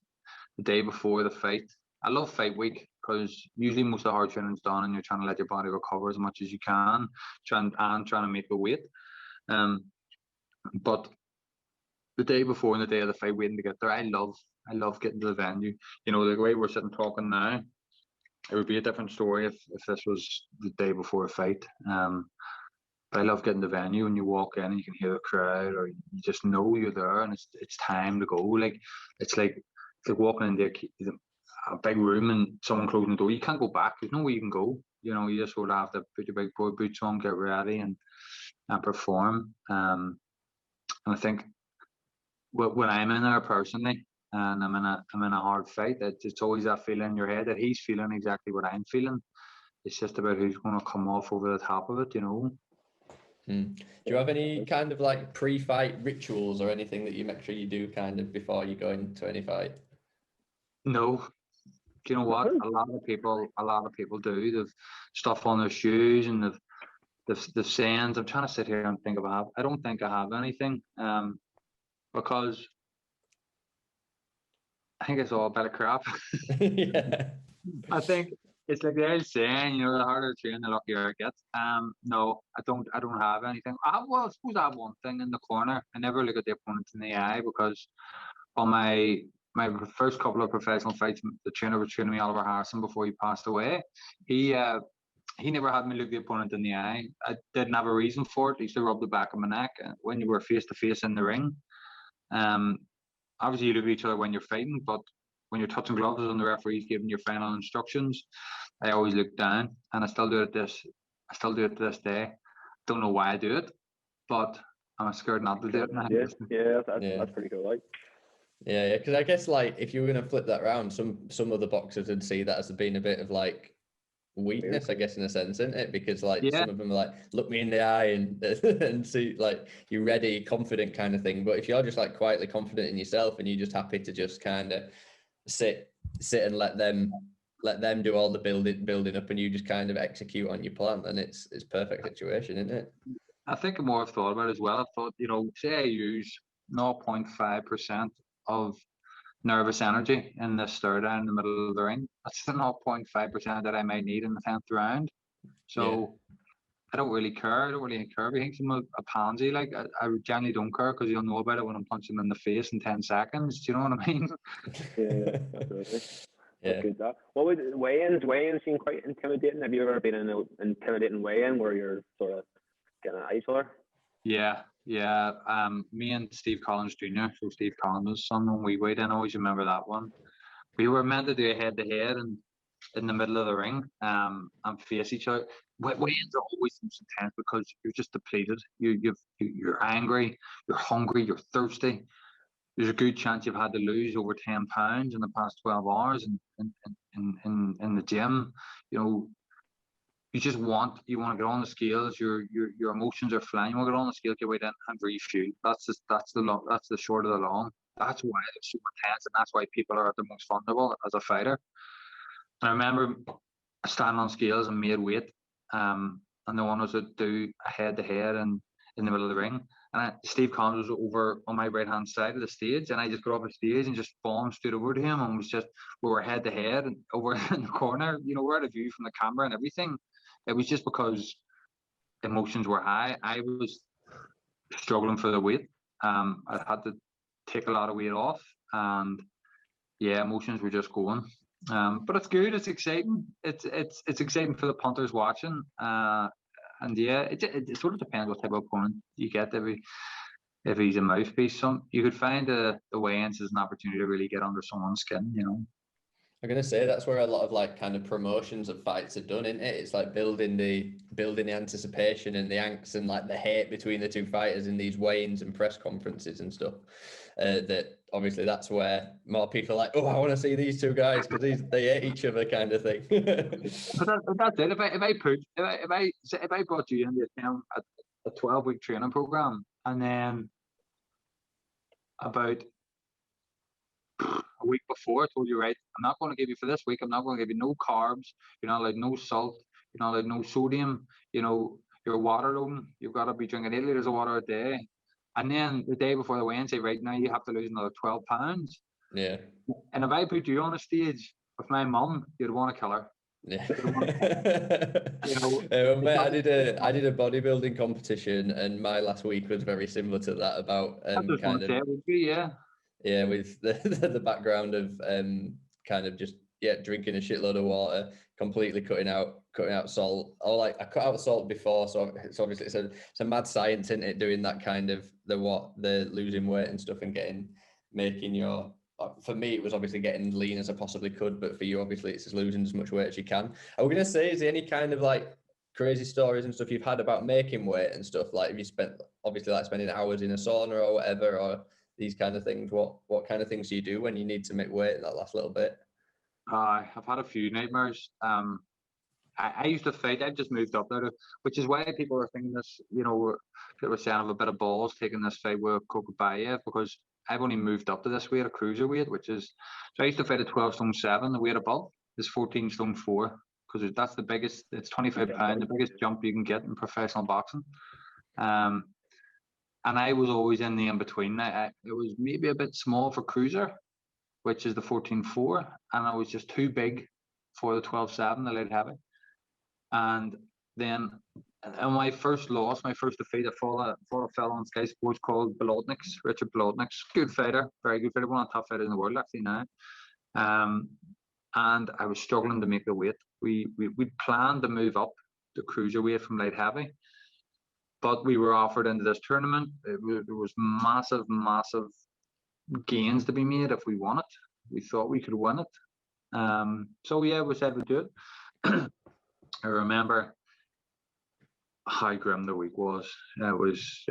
the day before the fight. I love fight week because usually most of the hard training's done and you're trying to let your body recover as much as you can, trying to make the weight. But the day before and the day of the fight, waiting to get there, I love getting to the venue. You know, the way we're sitting talking now, it would be a different story if this was the day before a fight. But I love getting to the venue when you walk in and you can hear the crowd, or you just know you're there and it's time to go. It's like walking into a big room and someone closing the door. You can't go back. There's no way you can go. You know, you just sort of have to put your big boy boots on, get ready, and perform. And I think when I'm in there personally, and I'm in a hard fight, it's always that feeling in your head that he's feeling exactly what I'm feeling. It's just about who's going to come off over the top of it, you know. Do you have any kind of like pre-fight rituals or anything that you make sure you do kind of before you go into any fight? No. Do you know what? A lot of people do. They've stuff on their shoes and they've sayings. I'm trying to sit here and think about. I don't think I have anything. Because I think it's all a bit of crap. Yeah. I think it's like the old saying, you know, the harder to train, the luckier I get. No, I don't have anything. I suppose I have one thing in the corner. I never look at the opponent in the eye because on my first couple of professional fights, the trainer was training me, Oliver Harrison, before he passed away. He never had me look the opponent in the eye. I didn't have a reason for it. He used to rub the back of my neck when you were face to face in the ring. Obviously you look at each other when you're fighting, but when you're touching gloves and the referee's giving your final instructions, I always look down, and I still do it to this day. Don't know why I do it, but I'm scared not to do it now. That's pretty cool. Like, yeah, because I guess like if you were gonna flip that around, some other boxers would see that as being a bit of like weakness, I guess, in a sense, isn't it? Because like some of them are like, look me in the eye and see, like, you're ready, confident kind of thing. But if you're just like quietly confident in yourself and you're just happy to just kind of sit and let them do all the building up and you just kind of execute on your plan, then it's perfect situation, isn't it? I think the more I've thought about it as well, I've thought, you know, say I use 0.5% of nervous energy in this third down in the middle of the ring. That's the 0.5% that I might need in the 10th round. So I don't really care. I don't really care if he thinks I'm a pansy. Like I generally don't care because you'll know about it when I'm punching him in the face in 10 seconds. Do you know what I mean? Yeah, absolutely. That's good. That. What would weigh-ins seem quite intimidating? Have you ever been in an intimidating weigh-in where you're sort of getting an eyesore? Yeah. Me and Steve Collins Jr., so Steve Collins' son, when we weighed in, I always remember that one. We were meant to do a head-to-head and in the middle of the ring and face each other. Weigh-ins are always intense because you're just depleted. You're angry, you're hungry, you're thirsty. There's a good chance you've had to lose over 10 pounds in the past 12 hours in the gym. You know, you want to get on the scales. Your emotions are flying. You want to get on the scale, get weighed in, and refuel. That's the short of the long. That's why it's so intense, and that's why people are at their most vulnerable as a fighter. And I remember standing on scales and made weight, and the one was to do a head-to-head in the middle of the ring. And Steve Collins was over on my right-hand side of the stage, and I just got off the stage and just bombed straight over to him, and we were head-to-head and over in the corner. You know, we're at a view from the camera and everything. It was just because emotions were high. I was struggling for the weight. I had to take a lot of weight off, and yeah, emotions were just going. But it's good. It's exciting. It's exciting for the punters watching. And yeah, it sort of depends what type of opponent you get. If he's a mouthpiece, you could find the weigh-ins as an opportunity to really get under someone's skin. You know. I'm gonna say that's where a lot of like kind of promotions of fights are done, isn't it? It's like building the anticipation and the angst and like the hate between the two fighters in these weigh-ins and press conferences and stuff. That obviously that's where more people are like, oh, I want to see these two guys because they hate each other, kind of thing. But that's it. If I brought you into a 12-week training program, and then about a week before I told you, right, I'm not going to give you for this week, I'm not going to give you no carbs, you're not allowed no salt, you're not allowed no sodium, you know, you're water loading, you've got to be drinking 8 liters of water a day. And then the day before the weigh-in, say, right now you have to lose another 12 pounds. Yeah. And if I put you on a stage with my mum, you'd want to kill her. Yeah. You know, well, mate, I did a bodybuilding competition, and my last week was very similar to that. About kind of it would be, yeah, with the background of kind of just drinking a shitload of water, completely cutting out salt. Or like I cut out salt before, so it's obviously it's a mad science, isn't it? Doing that kind of the losing weight and stuff and making your. For me, it was obviously getting lean as I possibly could, but for you, obviously, it's just losing as much weight as you can. I was gonna say, is there any kind of like crazy stories and stuff you've had about making weight and stuff? Like, have you spent obviously like spending hours in a sauna or whatever, or these kind of things? What kind of things do you do when you need to make weight that last little bit? I've had a few nightmares. I used to fight. I've just moved up there, which is why people are thinking this. You know, people are saying I have a bit of balls taking this fight with Kokobayev, because I've only moved up to this weight, a cruiserweight, which is. So I used to fight at 12 stone 7. The weight above is 14 stone 4, because that's the biggest. It's 25 pounds, the biggest jump you can get in professional boxing. And I was always in the in between. It was maybe a bit small for cruiser, which is the 14-4, and I was just too big for the 12-7, the light heavy. And then in my first loss, my first defeat, I fought a fellow on Sky Sports called Bolotniks, Richard Bolotniks. Good fighter, very good fighter, one of the top fighters in the world actually now. And I was struggling to make the weight. We planned to move up the cruiserweight from light heavy, but we were offered into this tournament. There was massive gains to be made if we won it. We thought we could win it. So yeah, we said we'd do it. I remember how grim the week was. It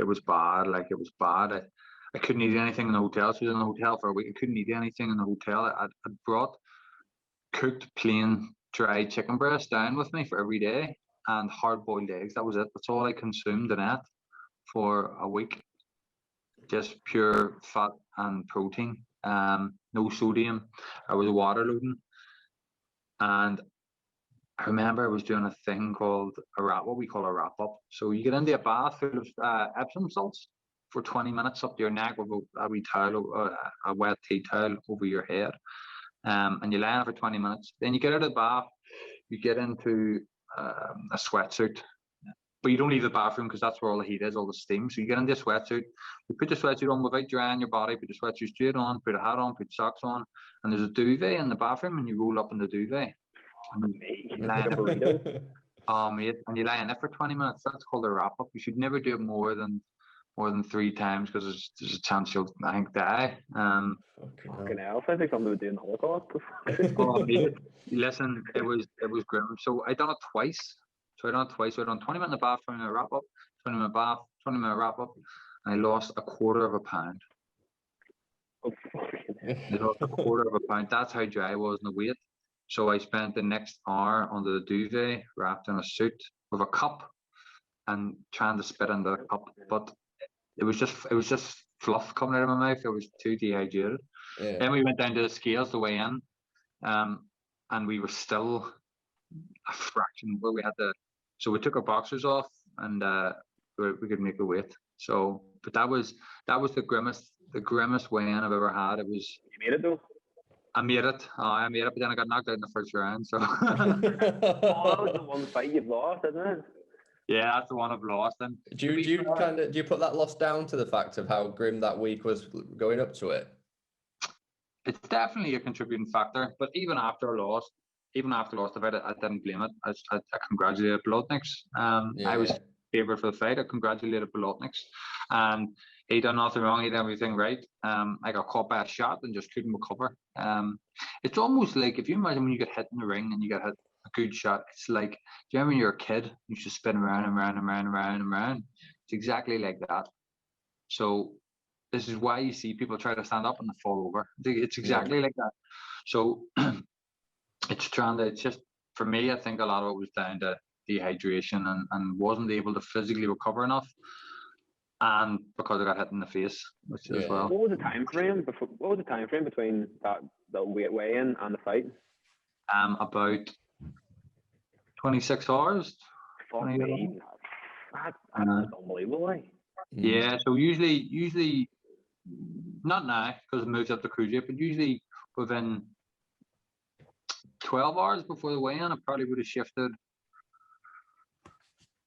was bad. Like, it was bad. I couldn't eat anything in the hotel. So I was in the hotel for a week. I couldn't eat anything in the hotel. I brought cooked plain dry chicken breast down with me for every day, and hard boiled eggs. That was it. That's all I consumed in it for a week. Just pure fat and protein. No sodium. I was water loading. And I remember I was doing a thing called what we call a wrap up. So you get into a bath full of Epsom salts for 20 minutes up to your neck with a wee towel, a wet tea towel over your head. And you lie on it for 20 minutes. Then you get out of the bath, you get into a sweatsuit. But you don't leave the bathroom, because that's where all the heat is, all the steam. So you get into a sweatsuit, you put the sweatsuit on without drying your body, put the sweatsuit straight on, put a hat on, put socks on, and there's a duvet in the bathroom, and you roll up in the duvet. And you lie in it. Mate, and you lie in it for 20 minutes. That's called a wrap up. You should never do it more than 3 times, because there's a chance you'll, I think, die. Fucking hell, I think I'm going to do an Holocaust. Mate, listen, it was grim. So I done it twice. So I done 20 minutes in the bath, 20 minute wrap up, 20 minute bath, 20 minute wrap up, and I lost a quarter of a pound. Oh, fucking hell. I lost a quarter of a pound. That's how dry I was in the weight. So I spent the next hour under the duvet, wrapped in a suit with a cup, and trying to spit into the cup. But it was just fluff coming out of my mouth. I was too dehydrated. Yeah. Then we went down to the scales to weigh in, and we were still a fraction where we had to. So we took our boxers off, and we could make the weight. So, but that was the grimmest weigh-in I've ever had. It was. You made it though. I made it, but then I got knocked out in the first round. So. That was the one fight you've lost, isn't it? Yeah, that's the one I've lost. And do you put that loss down to the fact of how grim that week was going up to it? it's definitely a contributing factor. But even after I lost the fight, I didn't blame it. I congratulated Bolotniks. I was favourite for the fight. I congratulated Bolotniks, and he done nothing wrong. He did everything right. I got caught by a shot and just couldn't recover. It's almost like, if you imagine when you get hit in the ring and you get hit a good shot, it's like, do you remember when you're a kid, you used to spin around and round and round and round and round? It's exactly like that. So this is why you see people try to stand up and they fall over. It's exactly like that. So it's just, for me, I think a lot of it was down to dehydration and wasn't able to physically recover enough. And because I got hit in the face, which as well. What was the time frame between the weigh-in and the fight? About 26 hours. Fuck me. That's unbelievable, like. Yeah, so usually not now because it moves up to cruiserweight, but usually within 12 hours before the weigh-in, I probably would have shifted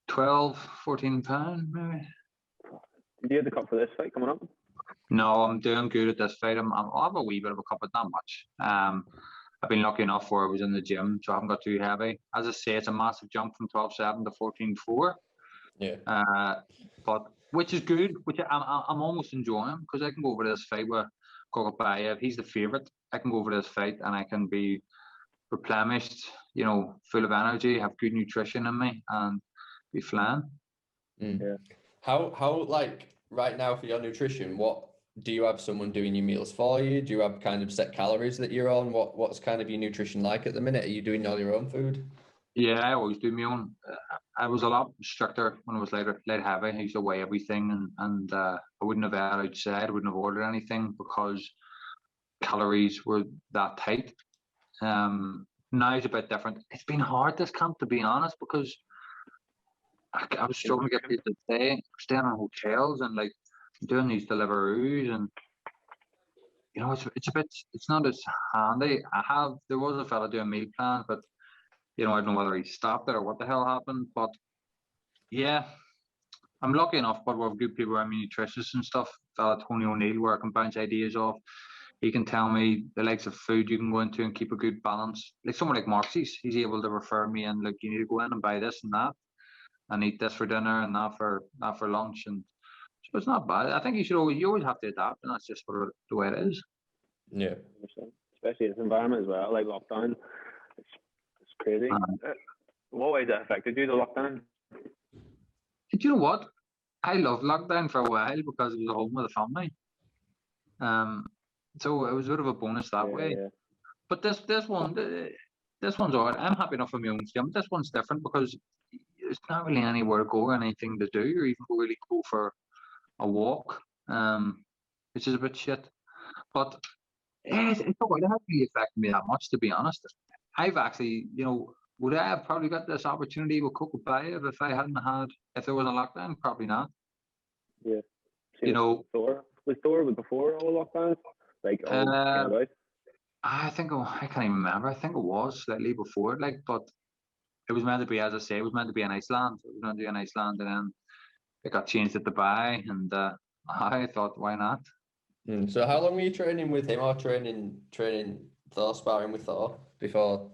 14 pounds maybe. Do you have the cup for this fight coming up? No, I'm doing good at this fight. I'll have a wee bit of a cup, but not much. I've been lucky enough where I was in the gym, so I haven't got too heavy. As I say, it's a massive jump from 12.7 to 14.4. Yeah. But which is good, which I'm almost enjoying, because I can go over this fight with Kokobayev. He's the favourite. I can go over this fight and I can be replenished, full of energy, have good nutrition in me, and be flying. Yeah. How like right now for your nutrition, what do you have someone doing your meals for you? Do you have kind of set calories that you're on? What's kind of your nutrition like at the minute? Are you doing all your own food? Yeah, I always do my own. I was a lot stricter when I was light heavy. I used to weigh everything, and I wouldn't have had outside. I wouldn't have ordered anything because calories were that tight. Now it's a bit different. It's been hard this camp, to be honest, because I was struggling to get people to stay. Staying in hotels and like doing these deliveries, and it's not as handy. There was a fella doing meal plans, but I don't know whether he stopped it or what the hell happened. But yeah, I'm lucky enough, but we've good people around me, nutritionists and stuff. Fella Tony O'Neill, where I can bounce ideas off. He can tell me the likes of food you can go into and keep a good balance. Like someone like Marcy's, he's able to refer me and like, you need to go in and buy this and that, and eat this for dinner and that for lunch, and so it's not bad. I think you always have to adapt, and that's just the way it is. Yeah, especially in this environment as well, like lockdown. It's crazy. What way that affected you, the lockdown? Do you know what? I loved lockdown for a while because it was a home with a family. So it was a bit of a bonus that way. Yeah. But this one's alright. I'm happy enough for my own gym. This one's different because there's not really anywhere to go or anything to do, or even really go for a walk, which is a bit shit. But it's alright. It hasn't really affected me that much, to be honest. I've actually, would I have probably got this opportunity with Kokobayev if there was a lockdown? Probably not. Yeah. Thor was before all lockdowns? Like I can't even remember. I think it was slightly before, but it was meant to be, as I say, it was meant to be in Iceland. It was meant to be in Iceland, and then it got changed to Dubai, and I thought, why not? So how long were you training with him, or training Thor, sparring with Thor before?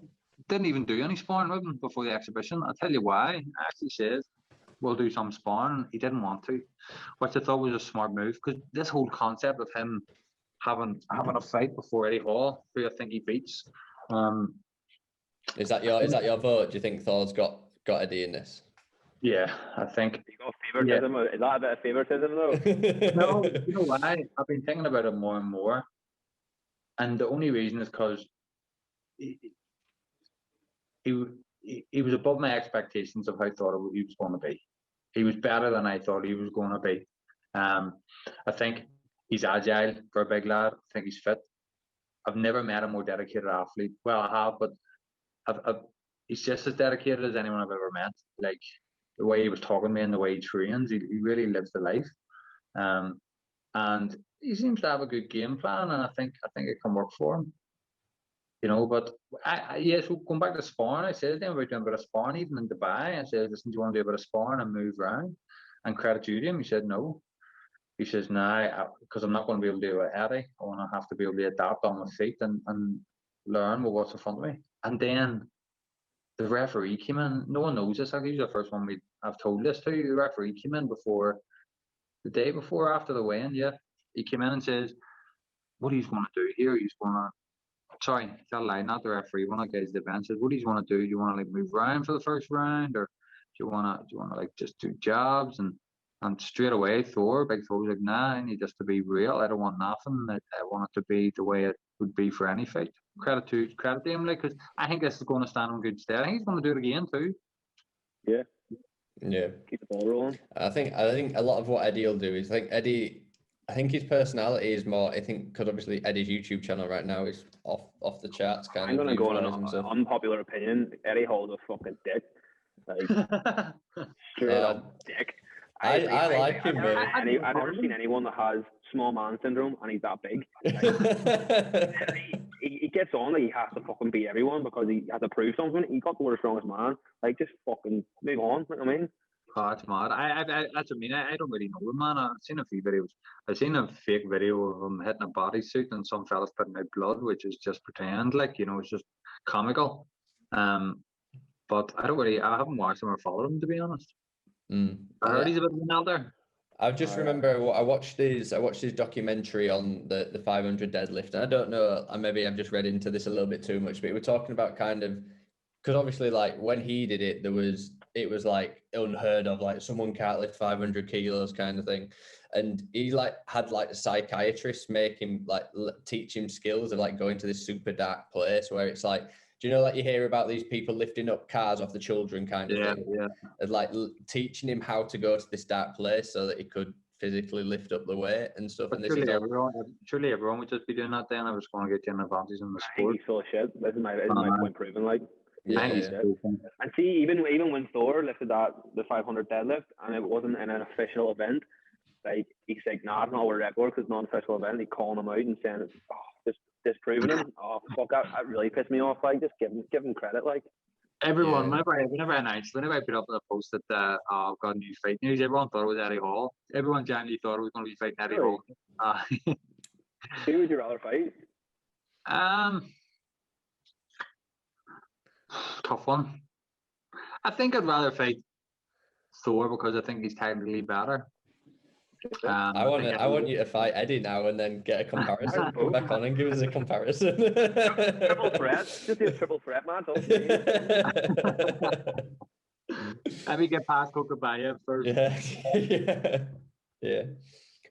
Didn't even do any sparring with him before the exhibition. I'll tell you why. I actually said, we'll do some sparring. He didn't want to, which I thought was a smart move, because this whole concept of him having a fight before Eddie Hall, who I think he beats. Is that your vote? Do you think Thor's got Eddie in this? Yeah, I think. You got favoritism? Yeah. Is that a bit of favoritism though? No, you know why? I've been thinking about it more and more, and the only reason is because he was above my expectations of how I thought he was going to be. He was better than I thought he was going to be. I think he's agile for a big lad. I think he's fit. I've never met a more dedicated athlete. Well, I have, but he's just as dedicated as anyone I've ever met. Like the way he was talking to me and the way he trains, he really lives the life. And he seems to have a good game plan, and I think it can work for him. But so going back to sparring, I said to him about doing a bit of sparring even in Dubai. I said, listen, do you want to do a bit of sparring and move around? And credit to him, he said no. he says, nah, because I'm not going to be able to do it, Eddie. I want to have to be able to adapt on my feet and learn what's in front of me. And then the referee came in. No one knows this. He's the first one I've told this to. The referee came in the day before, after the weigh-in. Yeah, he came in and says, "What he's going to do here? He's going to." Sorry, tell a lie. Not the referee. One of the guys at the bench says, "What he's going to do? Do you want to like move around for the first round, or do you want to like just do jobs?" And straight away, Big Thor was like, "Nah, I need this to be real. I don't want nothing. I want it to be the way it would be for any fight." Credit to him, like, because I think this is going to stand him good stead. I think he's going to do it again too. Yeah. Yeah. Keep the ball rolling. I think a lot of what Eddie will do is, I think his personality is more, I think, because obviously Eddie's YouTube channel right now is off the charts. I'm going to go on an unpopular opinion. Eddie Hall's a fucking dick. Like, straight up dick. I like him, man. I've never seen anyone that has small man syndrome and he's that big. Like, he gets on like he has to fucking beat everyone because he has to prove something. He got the world's strongest man. Like, just fucking move on. You know what I mean? Oh, it's mad. That's what I mean. I don't really know him, man. I've seen a few videos. I've seen a fake video of him hitting a bodysuit and some fellas putting out blood, which is just pretend, like, you know, it's just comical. But I haven't watched him or followed him, to be honest. I heard he's a bit of an elder. I just remember I watched his documentary on the 500 deadlift, and I don't know, maybe I've just read into this a little bit too much, but we're talking about kind of, because obviously, like, when he did it, it was like unheard of, like someone can't lift 500 kilos kind of thing, and he like had like a psychiatrist make him like teach him skills of like going to this super dark place where it's like, do you know, like you hear about these people lifting up cars off the children kind of thing? Yeah. And like teaching him how to go to this dark place so that he could physically lift up the weight and stuff. But and surely everyone would just be doing that then. I was going to get you an advantage in the sport. He's full of shit. This is my point proven, like. Yeah. And see, even when Thor lifted the 500 deadlift and it wasn't in an official event, like, he's like, nah, it's not a record because it's not an official event. He's calling him out and saying, just disproving him. Oh fuck, that really pissed me off. Like, just give him credit, like. Everyone, whenever I put up a post that I've got new fight news, everyone thought it was Eddie Hall. Everyone genuinely thought it was going to be fighting Eddie Hall. Who would you rather fight? Tough one. I think I'd rather fight Thor because I think he's technically better. I want you to fight Eddie now and then get a comparison. Come back on and give us a comparison. Triple threat. Just do a triple threat, man. Let me get past Kokabaya first. Yeah.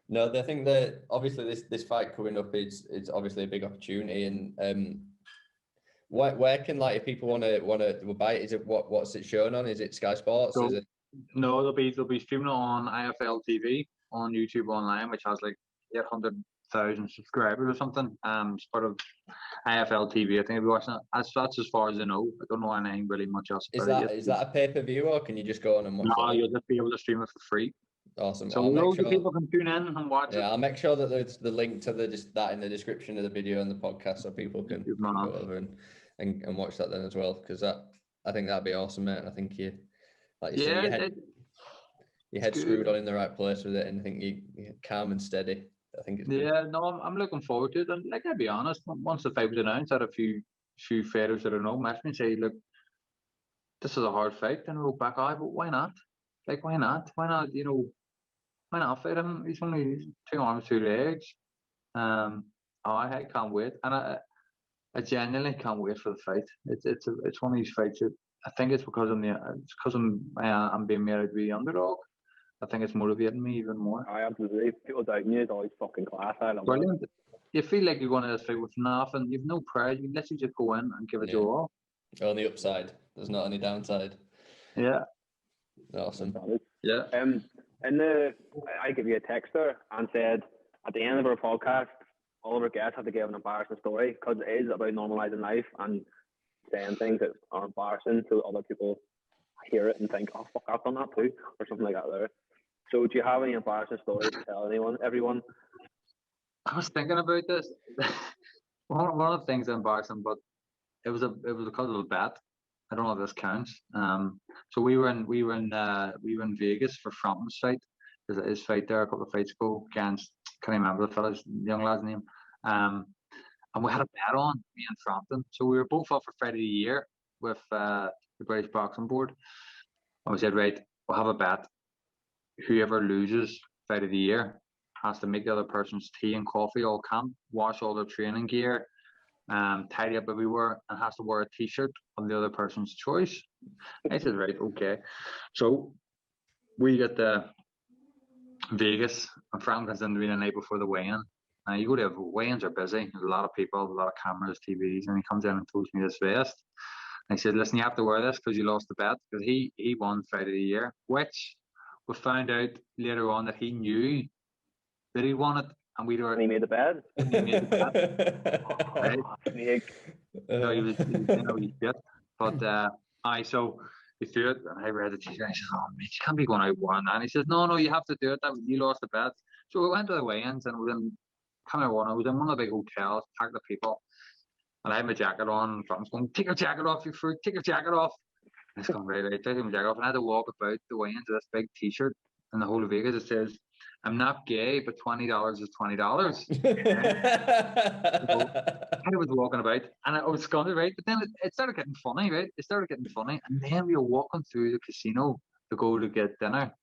No, I think that obviously this fight coming up is obviously a big opportunity, and where can, like, if people want to buy it, is it what's it shown on? Is it Sky Sports? So, no, they'll be streaming on IFL TV on YouTube online, which has like 800,000 subscribers or something. It's part of IFL TV. I think I'll be watching it. That's as far as I know. I don't know anything really much else. Is that a pay-per-view, or can you just go on and watch it? No, you'll just be able to stream it for free. Awesome. So loads of people can tune in and watch it. Yeah, I'll make sure that there's the link to that in the description of the video and the podcast, so people can go over and watch that then as well, because I think that'd be awesome, mate. I think your head's screwed on in the right place with it, and I think you're calm and steady. I think it's good. No, I'm looking forward to it. And like, I'll be honest, once the fight was announced, I had a few fighters that I know message me and say, look, this is a hard fight. And I look back, but why not? Like, why not? Why not? You know, why not fight him? He's only 2 arms, 2 legs. I can't wait, and I genuinely can't wait for the fight. It's one of these fights that I think it's because I'm being made out to be the underdog. I think it's motivating me even more. I absolutely. People doubting you is always fucking class. I love Brilliant. It. You feel like you're going to this fight with nothing. You've no pride. You literally just go in and give it your all. On the upside, there's not any downside. Yeah. Awesome. Yeah. I give you a text there and said at the end of our podcast, all of our guests have to give an embarrassing story, because it is about normalizing life and saying things that are embarrassing so other people hear it and think, oh fuck, I've done that too, or something like that there. So do you have any embarrassing stories to tell everyone? I was thinking about this. one of the things that embarrassing, but it was because of a bet. I don't know if this counts. So we were in Vegas for Frampton's fight, his fight there a couple of fights ago against, can't remember the fella's young lad's name. And we had a bet on, me and Frampton. So we were both up for Fight of the Year with the British Boxing Board. And we said, right, we'll have a bet. Whoever loses Fight of the Year has to make the other person's tea and coffee all camp, wash all their training gear, tidy up everywhere, and has to wear a t-shirt of the other person's choice. I said, right, okay. So we get to Vegas, and Frank comes in the night before the weigh-in. You go to weigh-ins are busy. There's a lot of people, a lot of cameras, TVs, and he comes in and throws me this vest. And he said, listen, you have to wear this because you lost the bet, because he won Fight of the Year, which we found out later on that he knew that he won it, and we were. And he made the bet. He made the bet. Right? No, he was shit. But so he threw it, and I read the t-shirt. And I said, "Oh, mate, you can't be going out wearing that." And he says, "No, you have to do it. You lost the bet." So we went to the weigh-ins, and we was I was in one of the big hotels, packed with people, and I had my jacket on. And Frank's going, "Take your jacket off, you fruit! Take your jacket off!" And it's going, right, take my jacket off, and I had to walk about the weigh-ins with this big t-shirt in the whole of Vegas. It says, "I'm not gay, but $20 is $20." I was walking about, and I was going right, but then it started getting funny, right? It started getting funny, and then we were walking through the casino to go to get dinner.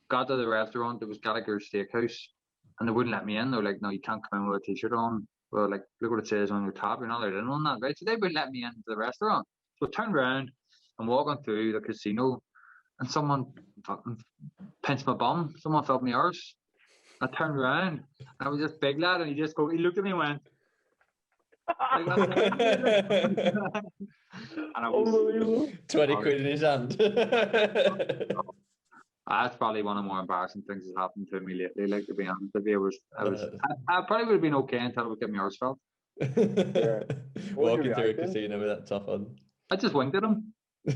Got to the restaurant, there was Gallagher's Steakhouse, and they wouldn't let me in. They were like, "No, you can't come in with a t-shirt on." Well, like, look what it says on your tab. You're not allowed in on that, right? So they wouldn't let me into the restaurant. So I turned around and walking through the casino, and someone fucking pinched my bum. Someone felt my arse. I turned around, and I was this big lad, and he looked at me and went, and I was 20 quid in his hand. That's probably one of the more embarrassing things that's happened to me lately. Like, to be honest with you, I probably would have been okay until I would get my arse felt. Yeah. Walking through a casino with that top on. I just winked at him. You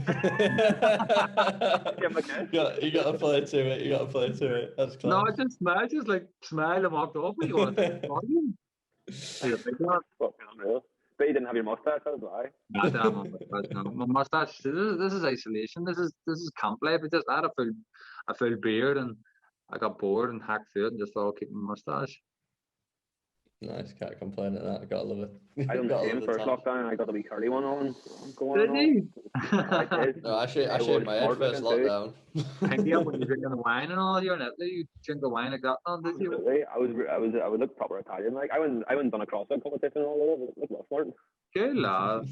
got to play to it. You got to play to it. That's class. No, I just like smiled and walked off. What do you want to do? But you didn't have your mustache, that was why. No, I didn't have my mustache. No, my mustache. This is isolation. This is camp life. It just I had a full beard, and I got bored and hacked through it and just thought I'll keep my mustache. Nice, can't complain at that. I gotta love it. I done the same first lockdown. I got the wee curly one on. Did you? I did. No, I shaved my head first lockdown. And yeah, when you're drinking the wine and all, you're in Italy, you drink the wine like that, did you? Absolutely. I would look proper Italian. Like I went done a CrossFit competition and all that. Look well smart. Good lad.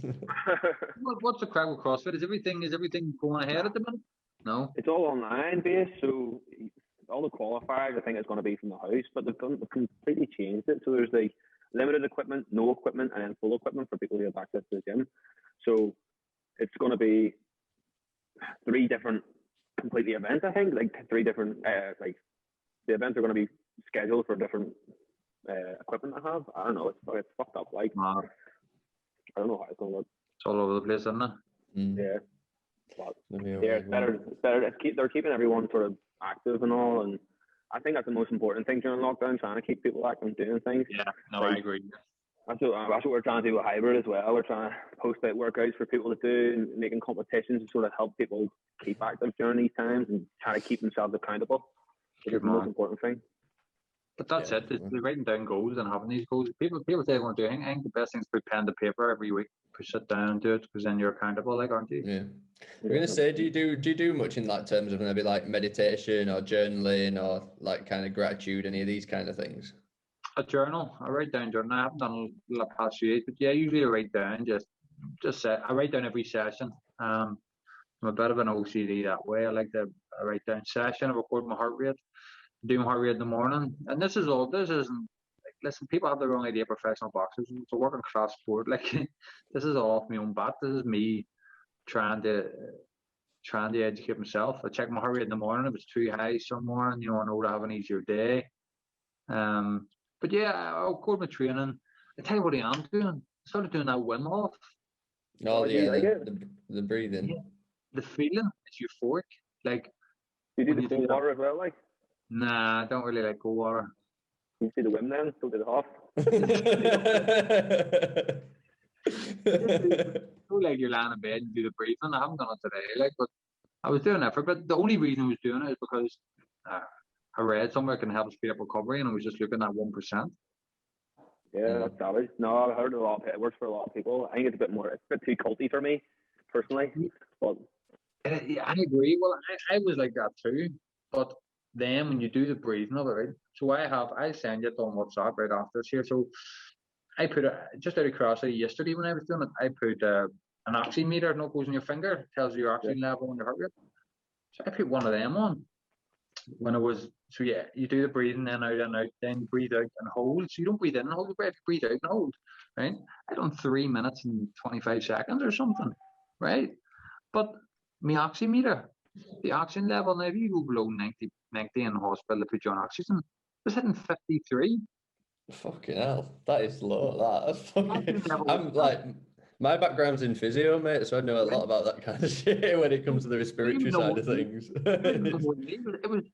What's the crack with CrossFit? Is everything going ahead at the minute? No. It's all online based, so all the qualifiers I think it's going to be from the house, but they've completely changed it. So there's like limited equipment, no equipment, and then full equipment for people who have access to the gym. So it's going to be 3 different completely events. I think like 3 different like the events are going to be scheduled for different equipment I have. I don't know. It's fucked up. Like I don't know how it's going to work. It's all over the place, isn't it? Yeah. But, yeah, it's better. They're keeping everyone sort of active and all, and I think that's the most important thing during lockdown, trying to keep people active and doing things. Yeah, no, I agree. That's what we're trying to do with hybrid as well. We're trying to post out workouts for people to do, and making competitions to sort of help people keep active during these times and try to keep themselves accountable. Which is the most important thing. But that's it. It's writing down goals and having these goals. People say they want to do anything. I think the best thing is to put pen to paper every week. Sit down and do it, because then you're accountable, like, aren't you? Yeah. I'm gonna say, do you do much in like terms of maybe like meditation or journaling or like kind of gratitude, any of these kind of things? A journal. I write down journal. I haven't done a past few years, but yeah, usually I write down I write down every session. I'm a bit of an OCD that way. I like to write down session. I record my heart rate. Do my heart rate in the morning, and this isn't like, listen, people have the wrong idea of professional boxers. It's a working class sport. Like, this is all off my own bat. This is me trying to educate myself. I check my heart rate in the morning. If it's too high some morning, I know to have an easier day. But yeah, I'll record my training. I tell you what I am doing. I started doing that Wim Hof. Oh yeah, the breathing. Yeah, the feeling is euphoric. Like, you do the cold water as well, like? Nah, I don't really like cold water. You see the Wim then? Still do the Hof? Like, you're lying in bed and do the breathing. I haven't done it today, like, but I was doing that but the only reason I was doing it is because I I read somewhere it can help speed up recovery, and I was just looking at 1%. Yeah, that's savage. No, I've heard a lot. It works for a lot of people. I think it's a bit too culty for me personally. But Yeah, I agree. Well, I was like that too. But then when you do the breathing of it, right? So I send it on WhatsApp right after this here. So I put just out of curiosity yesterday when I was doing it, I put an oxymeter, no, goes in your finger, tells you your oxygen level and your heart rate. So I put one of them on when it was. So yeah, you do the breathing then out and out, then breathe out and hold. So you don't breathe in and hold your breath, you breathe out and hold, right? I done 3 minutes and 25 seconds or something, right? But my oxymeter, the oxygen level, now if you go below 90 in the hospital to put you on oxygen, it's hitting 53. Fucking hell, that is low. That's fucking. Level, I'm like, my background's in physio, mate, so I know a lot about that kind of shit when it comes to the respiratory side of things.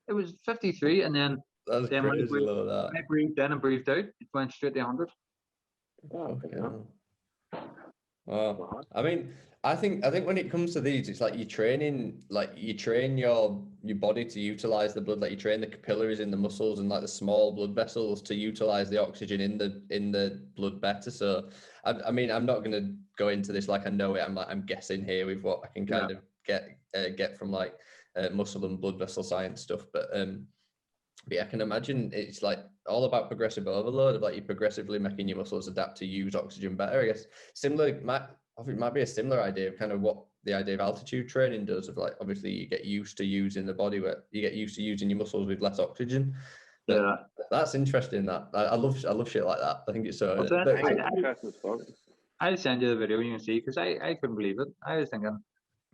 It was 53, and then That's crazy low. When I breathed in and breathed out, it went straight to 100. Okay. Wow. I mean, I think when it comes to these, it's like you train your body to utilize the blood, like you train the capillaries in the muscles and like the small blood vessels to utilize the oxygen in the blood better. So I mean, I'm not gonna go into this like I know it. I'm guessing here with what I can kind of get from like muscle and blood vessel science stuff. But yeah, I can imagine it's like all about progressive overload of like you're progressively making your muscles adapt to use oxygen better. I guess I think it might be a similar idea of kind of what the idea of altitude training does, of like obviously you get used to using the body where you get used to using your muscles with less oxygen. But that's interesting. That I love shit like that. I think it's so. I'll send you the video and you can see, because I couldn't believe it. I was thinking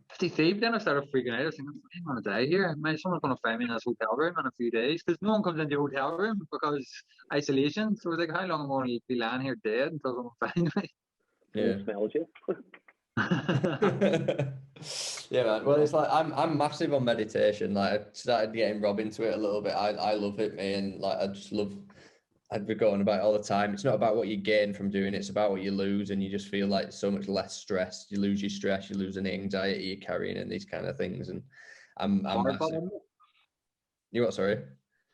53, but then I started freaking out. I was thinking, I'm gonna die here. Someone's gonna find me in this hotel room in a few days, because no one comes into your hotel room because isolation. So it's like, how long am I going to be lying here dead until someone finds me? Yeah. Smells you. Yeah, man. Well, it's like I'm massive on meditation. Like I started getting Rob into it a little bit. I love it, me, and like I'd be going about it all the time. It's not about what you gain from doing it, it's about what you lose, and you just feel like so much less stressed. You lose your stress, you lose any anxiety you're carrying and these kind of things. And I'm massive. You what, sorry?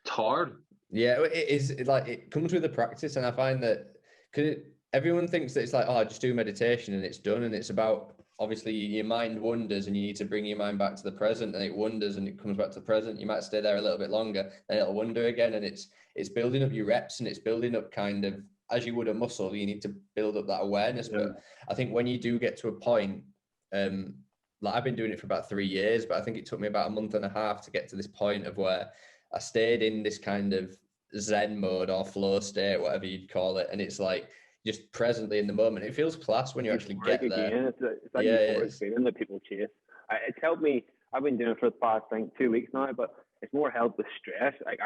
It's hard. Yeah, it is. It comes with the practice, and I find that because everyone thinks that it's like, oh, just do meditation and it's done, and it's about obviously your mind wanders and you need to bring your mind back to the present, and it wanders and it comes back to the present. You might stay there a little bit longer, then it'll wander again, and it's building up your reps, and it's building up kind of as you would a muscle. You need to build up that awareness. Yeah. But I think when you do get to a point, like I've been doing it for about 3 years, but I think it took me about a month and a half to get to this point of where I stayed in this kind of Zen mode or flow state, whatever you'd call it. And it's like just presently in the moment. It feels class when you actually get there. It's like a feeling that people chase. It's helped me. I've been doing it for the past 2 weeks now, but it's more helped with stress. Like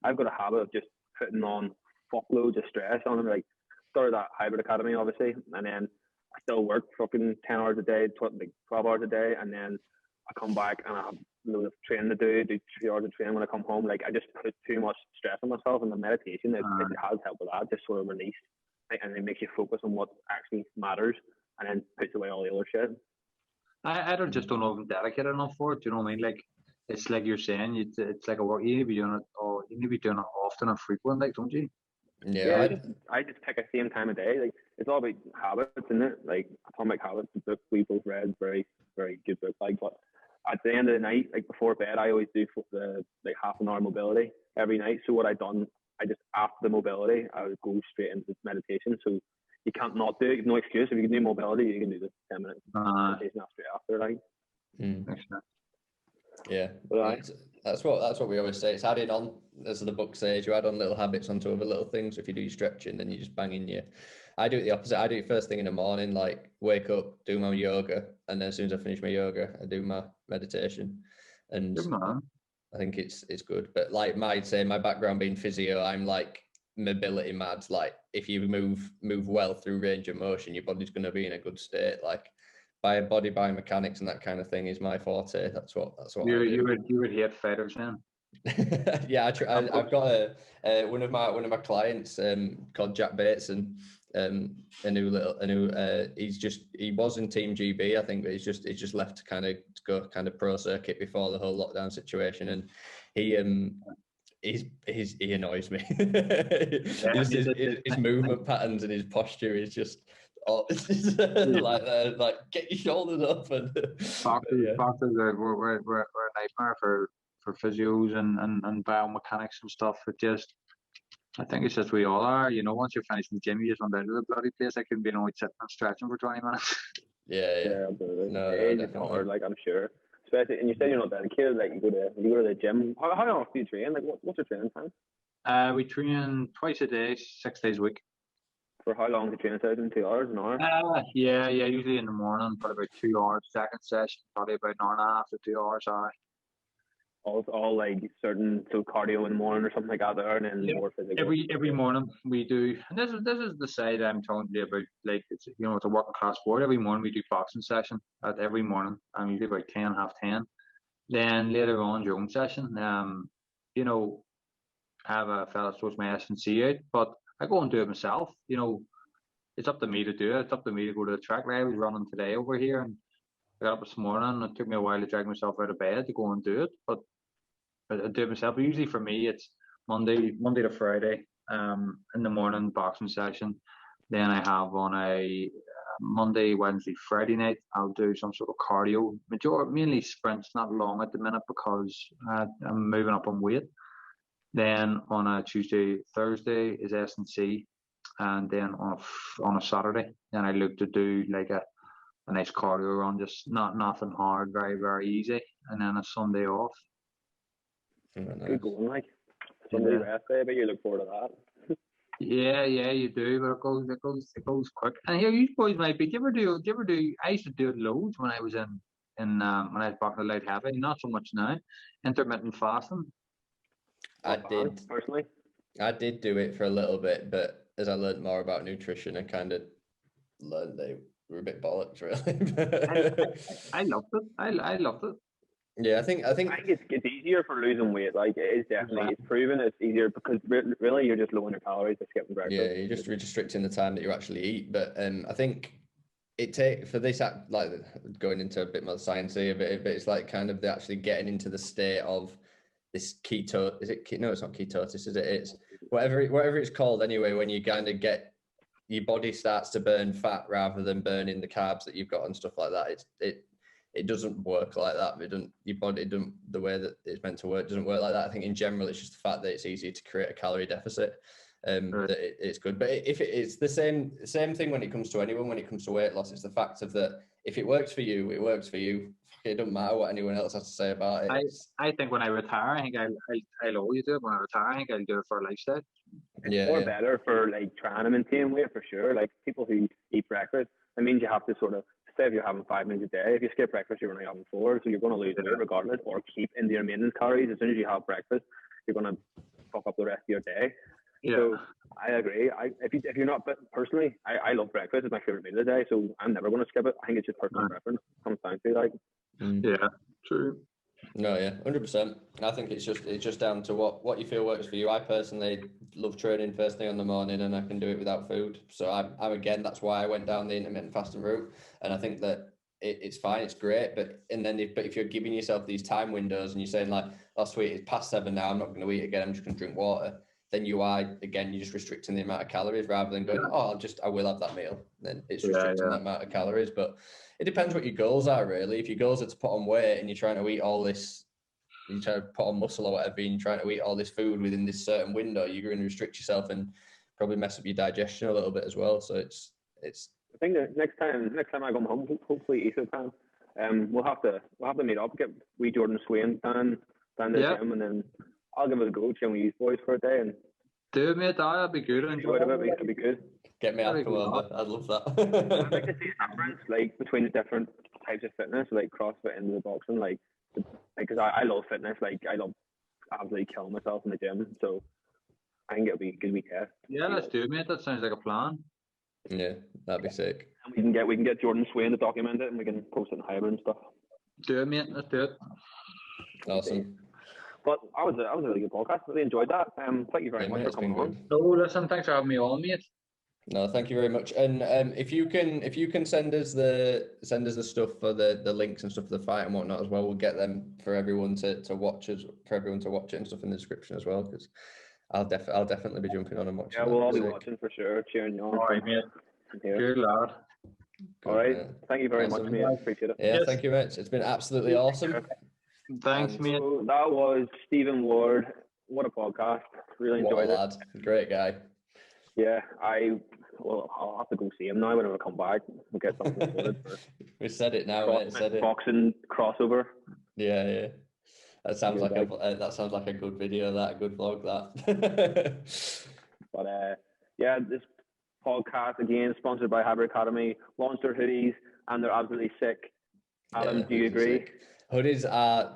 I've got a habit of just putting on fuckloads of stress on them. Like started that hybrid academy, obviously, and then I still work fucking 10 hours a day, 12 hours a day, and then I come back and I have a load of training to do 3 hours of training when I come home. Like I just put too much stress on myself, and the meditation it has helped with that, just sort of release, and it makes you focus on what actually matters, and then puts away all the other shit. I just don't know if I'm dedicated enough for it. Do you know what I mean? Like it's like you're saying, it's like a work. You need to be doing it, or you need to be doing it often and frequent, like, don't you? Yeah, I just pick a same time of day. Like it's all about habits, isn't it? Like Atomic Habits, the book we both read, very, very good book. Like, but at the end of the night, like before bed, I always do the half an hour mobility every night. So what I done, I just after the mobility, I would go straight into meditation. So you can't not do it. No excuse. If you can do mobility, you can do the 10 minutes meditation straight after. Like, yeah, that's what we always say. It's adding on, as the book says, you add on little habits onto other little things. So if you do your stretching, then you just bang in your. I do it the opposite. I do it first thing in the morning, like wake up, do my yoga, and then as soon as I finish my yoga, I do my meditation. And I think it's good. But like my background being physio, I'm like mobility mad. Like if you move well through range of motion, your body's going to be in a good state. Like body biomechanics and that kind of thing is my forte. That's what you would hate fighters then. Yeah, I've got one of my clients called Jack Bateson, he was in Team GB, I think, but he's just left to go pro circuit before the whole lockdown situation, and he annoys me. His movement patterns and his posture is just like get your shoulders up and Boxers we're a nightmare for physios and biomechanics and stuff. I think it's just we all are. Once you're finished in the gym, you just run down to the bloody place. I couldn't be annoyed sitting and stretching for 20 minutes. Yeah, absolutely. No, it's hard, like I'm sure. Especially, and you said you're not dedicated. Like you go to the gym. How often do you train? Like what's your training time? We train twice a day, 6 days a week. For how long is the training session? 2 hours, an hour? Yeah. Usually in the morning, probably about 2 hours. Second session, probably about an hour and a half to 2 hours. All like certain cardio in the morning or something like that there, and then more physical. Every morning we do, and this is the side I'm talking to you about. Like it's a working class sport. Every morning we do boxing session at every morning, and usually about 10, half 10. Then later on your own session, I have a fella that sorts my S&C out, but I go and do it myself. It's up to me to do it. It's up to me to go to the track. I was running today over here, and I got up this morning, and it took me a while to drag myself out of bed to go and do it, but I do it myself. But usually for me, it's Monday to Friday, in the morning boxing session. Then I have on a Monday, Wednesday, Friday night, I'll do some sort of cardio. Mainly sprints, not long at the minute because I'm moving up on weight. Then on a Tuesday, Thursday is S&C, and then on a Saturday, then I look to do like a nice cardio run, just nothing hard, very very easy, and then a Sunday off. Good going, like Sunday rest day, but you look forward to that. Yeah, you do, but it goes quick. And here, you boys might be. Do you ever do? I used to do it loads when I was when I was back in the light heavy. Not so much now. Intermittent fasting. I did personally. I did do it for a little bit, but as I learned more about nutrition, I kind of learned they were a bit bollocks, really. I loved it. I loved it. Yeah, I think it's easier for losing weight. Like it is definitely, it's proven it's easier because really you're just lowering your calories by skipping breakfast. Yeah, you're just restricting the time that you actually eat. But I think for this like going into a bit more sciencey of it, but it's like kind of actually getting into the state of this keto. Is it? No, it's not ketosis. Is it? It's whatever it's called anyway. When you kind of get your body starts to burn fat rather than burning the carbs that you've got and stuff like that. It doesn't work like that. Your body doesn't, the way that it's meant to work doesn't work like that. I think in general, it's just the fact that it's easier to create a calorie deficit. That it's good. But if it's the same thing when it comes to anyone, when it comes to weight loss, it's the fact of that if it works for you, it works for you. It doesn't matter what anyone else has to say about it. I think when I retire, I think I'll always do it. When I retire, I think I'll do it for a lifestyle. It's more better for like trying to maintain weight for sure. Like people who eat breakfast, that means you have to sort of, say if you're having 5 meals a day, if you skip breakfast, you're only having 4, so you're going to lose weight regardless, or keep in your maintenance calories. As soon as you have breakfast, you're going to fuck up the rest of your day. Yeah. So I agree. If you're not, but personally, I love breakfast. It's my favorite meal of the day, so I'm never going to skip it. I think it's just personal preference. Comes down to like. Yeah, true. No, yeah, 100%. I think it's just down to what you feel works for you. I personally love training first thing in the morning, and I can do it without food. So I'm again, that's why I went down the intermittent fasting route, and I think that it's fine, it's great. But if you're giving yourself these time windows and you're saying like, oh sweet, it's past 7 now, I'm not going to eat again, I'm just going to drink water. Then you're just restricting the amount of calories rather than going, I will have that meal. Then it's restricting that amount of calories. But it depends what your goals are, really. If your goals are to put on weight and you're trying to eat all this, you're trying to put on muscle or whatever, and you're trying to eat all this food within this certain window, you're going to restrict yourself and probably mess up your digestion a little bit as well. So it's. I think that next time I come home, hopefully Easter time, we'll have to meet up, get wee Jordan Swain down the gym, and then I'll give it a go, chill with you boys for a day and do it, mate. That'd be good. Enjoy it. It'd be good. Get me alcohol. I'd love that. I'd like to see a difference, like between the different types of fitness, like CrossFit and the boxing, like because I love fitness, like I love absolutely killing myself in the gym. So I think it'll be a good weekend. Yeah, let's do it, mate. That sounds like a plan. Yeah, that'd be sick. And we can get Jordan Swain to document it, and we can post it in Hybrid and stuff. Do it, mate. Let's do it. Awesome. But that was a really good podcast. Really enjoyed that. Thank you very much for coming on. No, listen, thanks for having me on, mate. No, thank you very much. And if you can send us the stuff for the links and stuff for the fight and whatnot as well, we'll get them for everyone to watch it and stuff in the description as well, because I'll definitely be jumping on and watching. Yeah, we'll all be watching for sure, cheering you on. All right, mate. Good lad. All right. Thank you very much, mate. I appreciate it. Yeah, yes. Thank you, mate. It's been absolutely awesome. Thanks, mate. So that was Stephen Ward. What a podcast. Really enjoyed it. Great guy. Yeah, I'll have to go see him now whenever I come back. We'll get something sorted. We said it now, mate. Said it. Boxing crossover. Yeah. That sounds like a good video. A good vlog. That. But yeah, this podcast again sponsored by Hybrid Academy. Launched their hoodies and they're absolutely sick. Adam, do you agree? Hoodies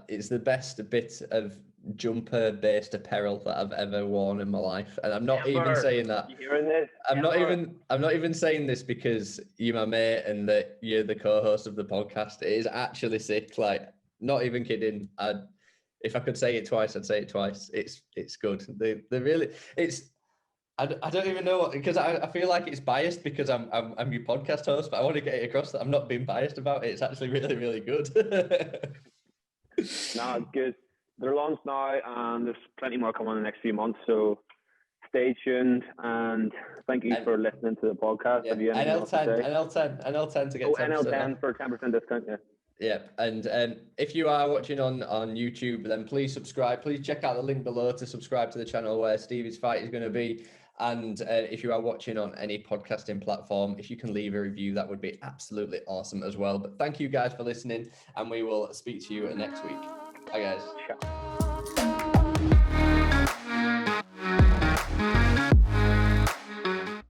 it's the best bit of jumper based apparel that I've ever worn in my life, and I'm not even saying that. You hearing this? I'm not even saying this because you're my mate and that you're the co-host of the podcast. It is actually sick. Like, not even kidding. If I could say it twice, I'd say it twice. It's good. They really. I don't even know what, because I feel like it's biased because I'm your podcast host, but I want to get it across that I'm not being biased about it. It's actually really, really good. No, it's good. They're launched now, and there's plenty more coming in the next few months. So stay tuned, and thank you for listening to the podcast. Yeah. Have you anything else to say? NL10 to get 10%. NL10 for 10% discount. Yeah. Yeah, and if you are watching on YouTube, then please subscribe. Please check out the link below to subscribe to the channel where Stevie's fight is going to be. And if you are watching on any podcasting platform, if you can leave a review, that would be absolutely awesome as well. But thank you guys for listening, and we will speak to you next week. Bye, guys. Ciao.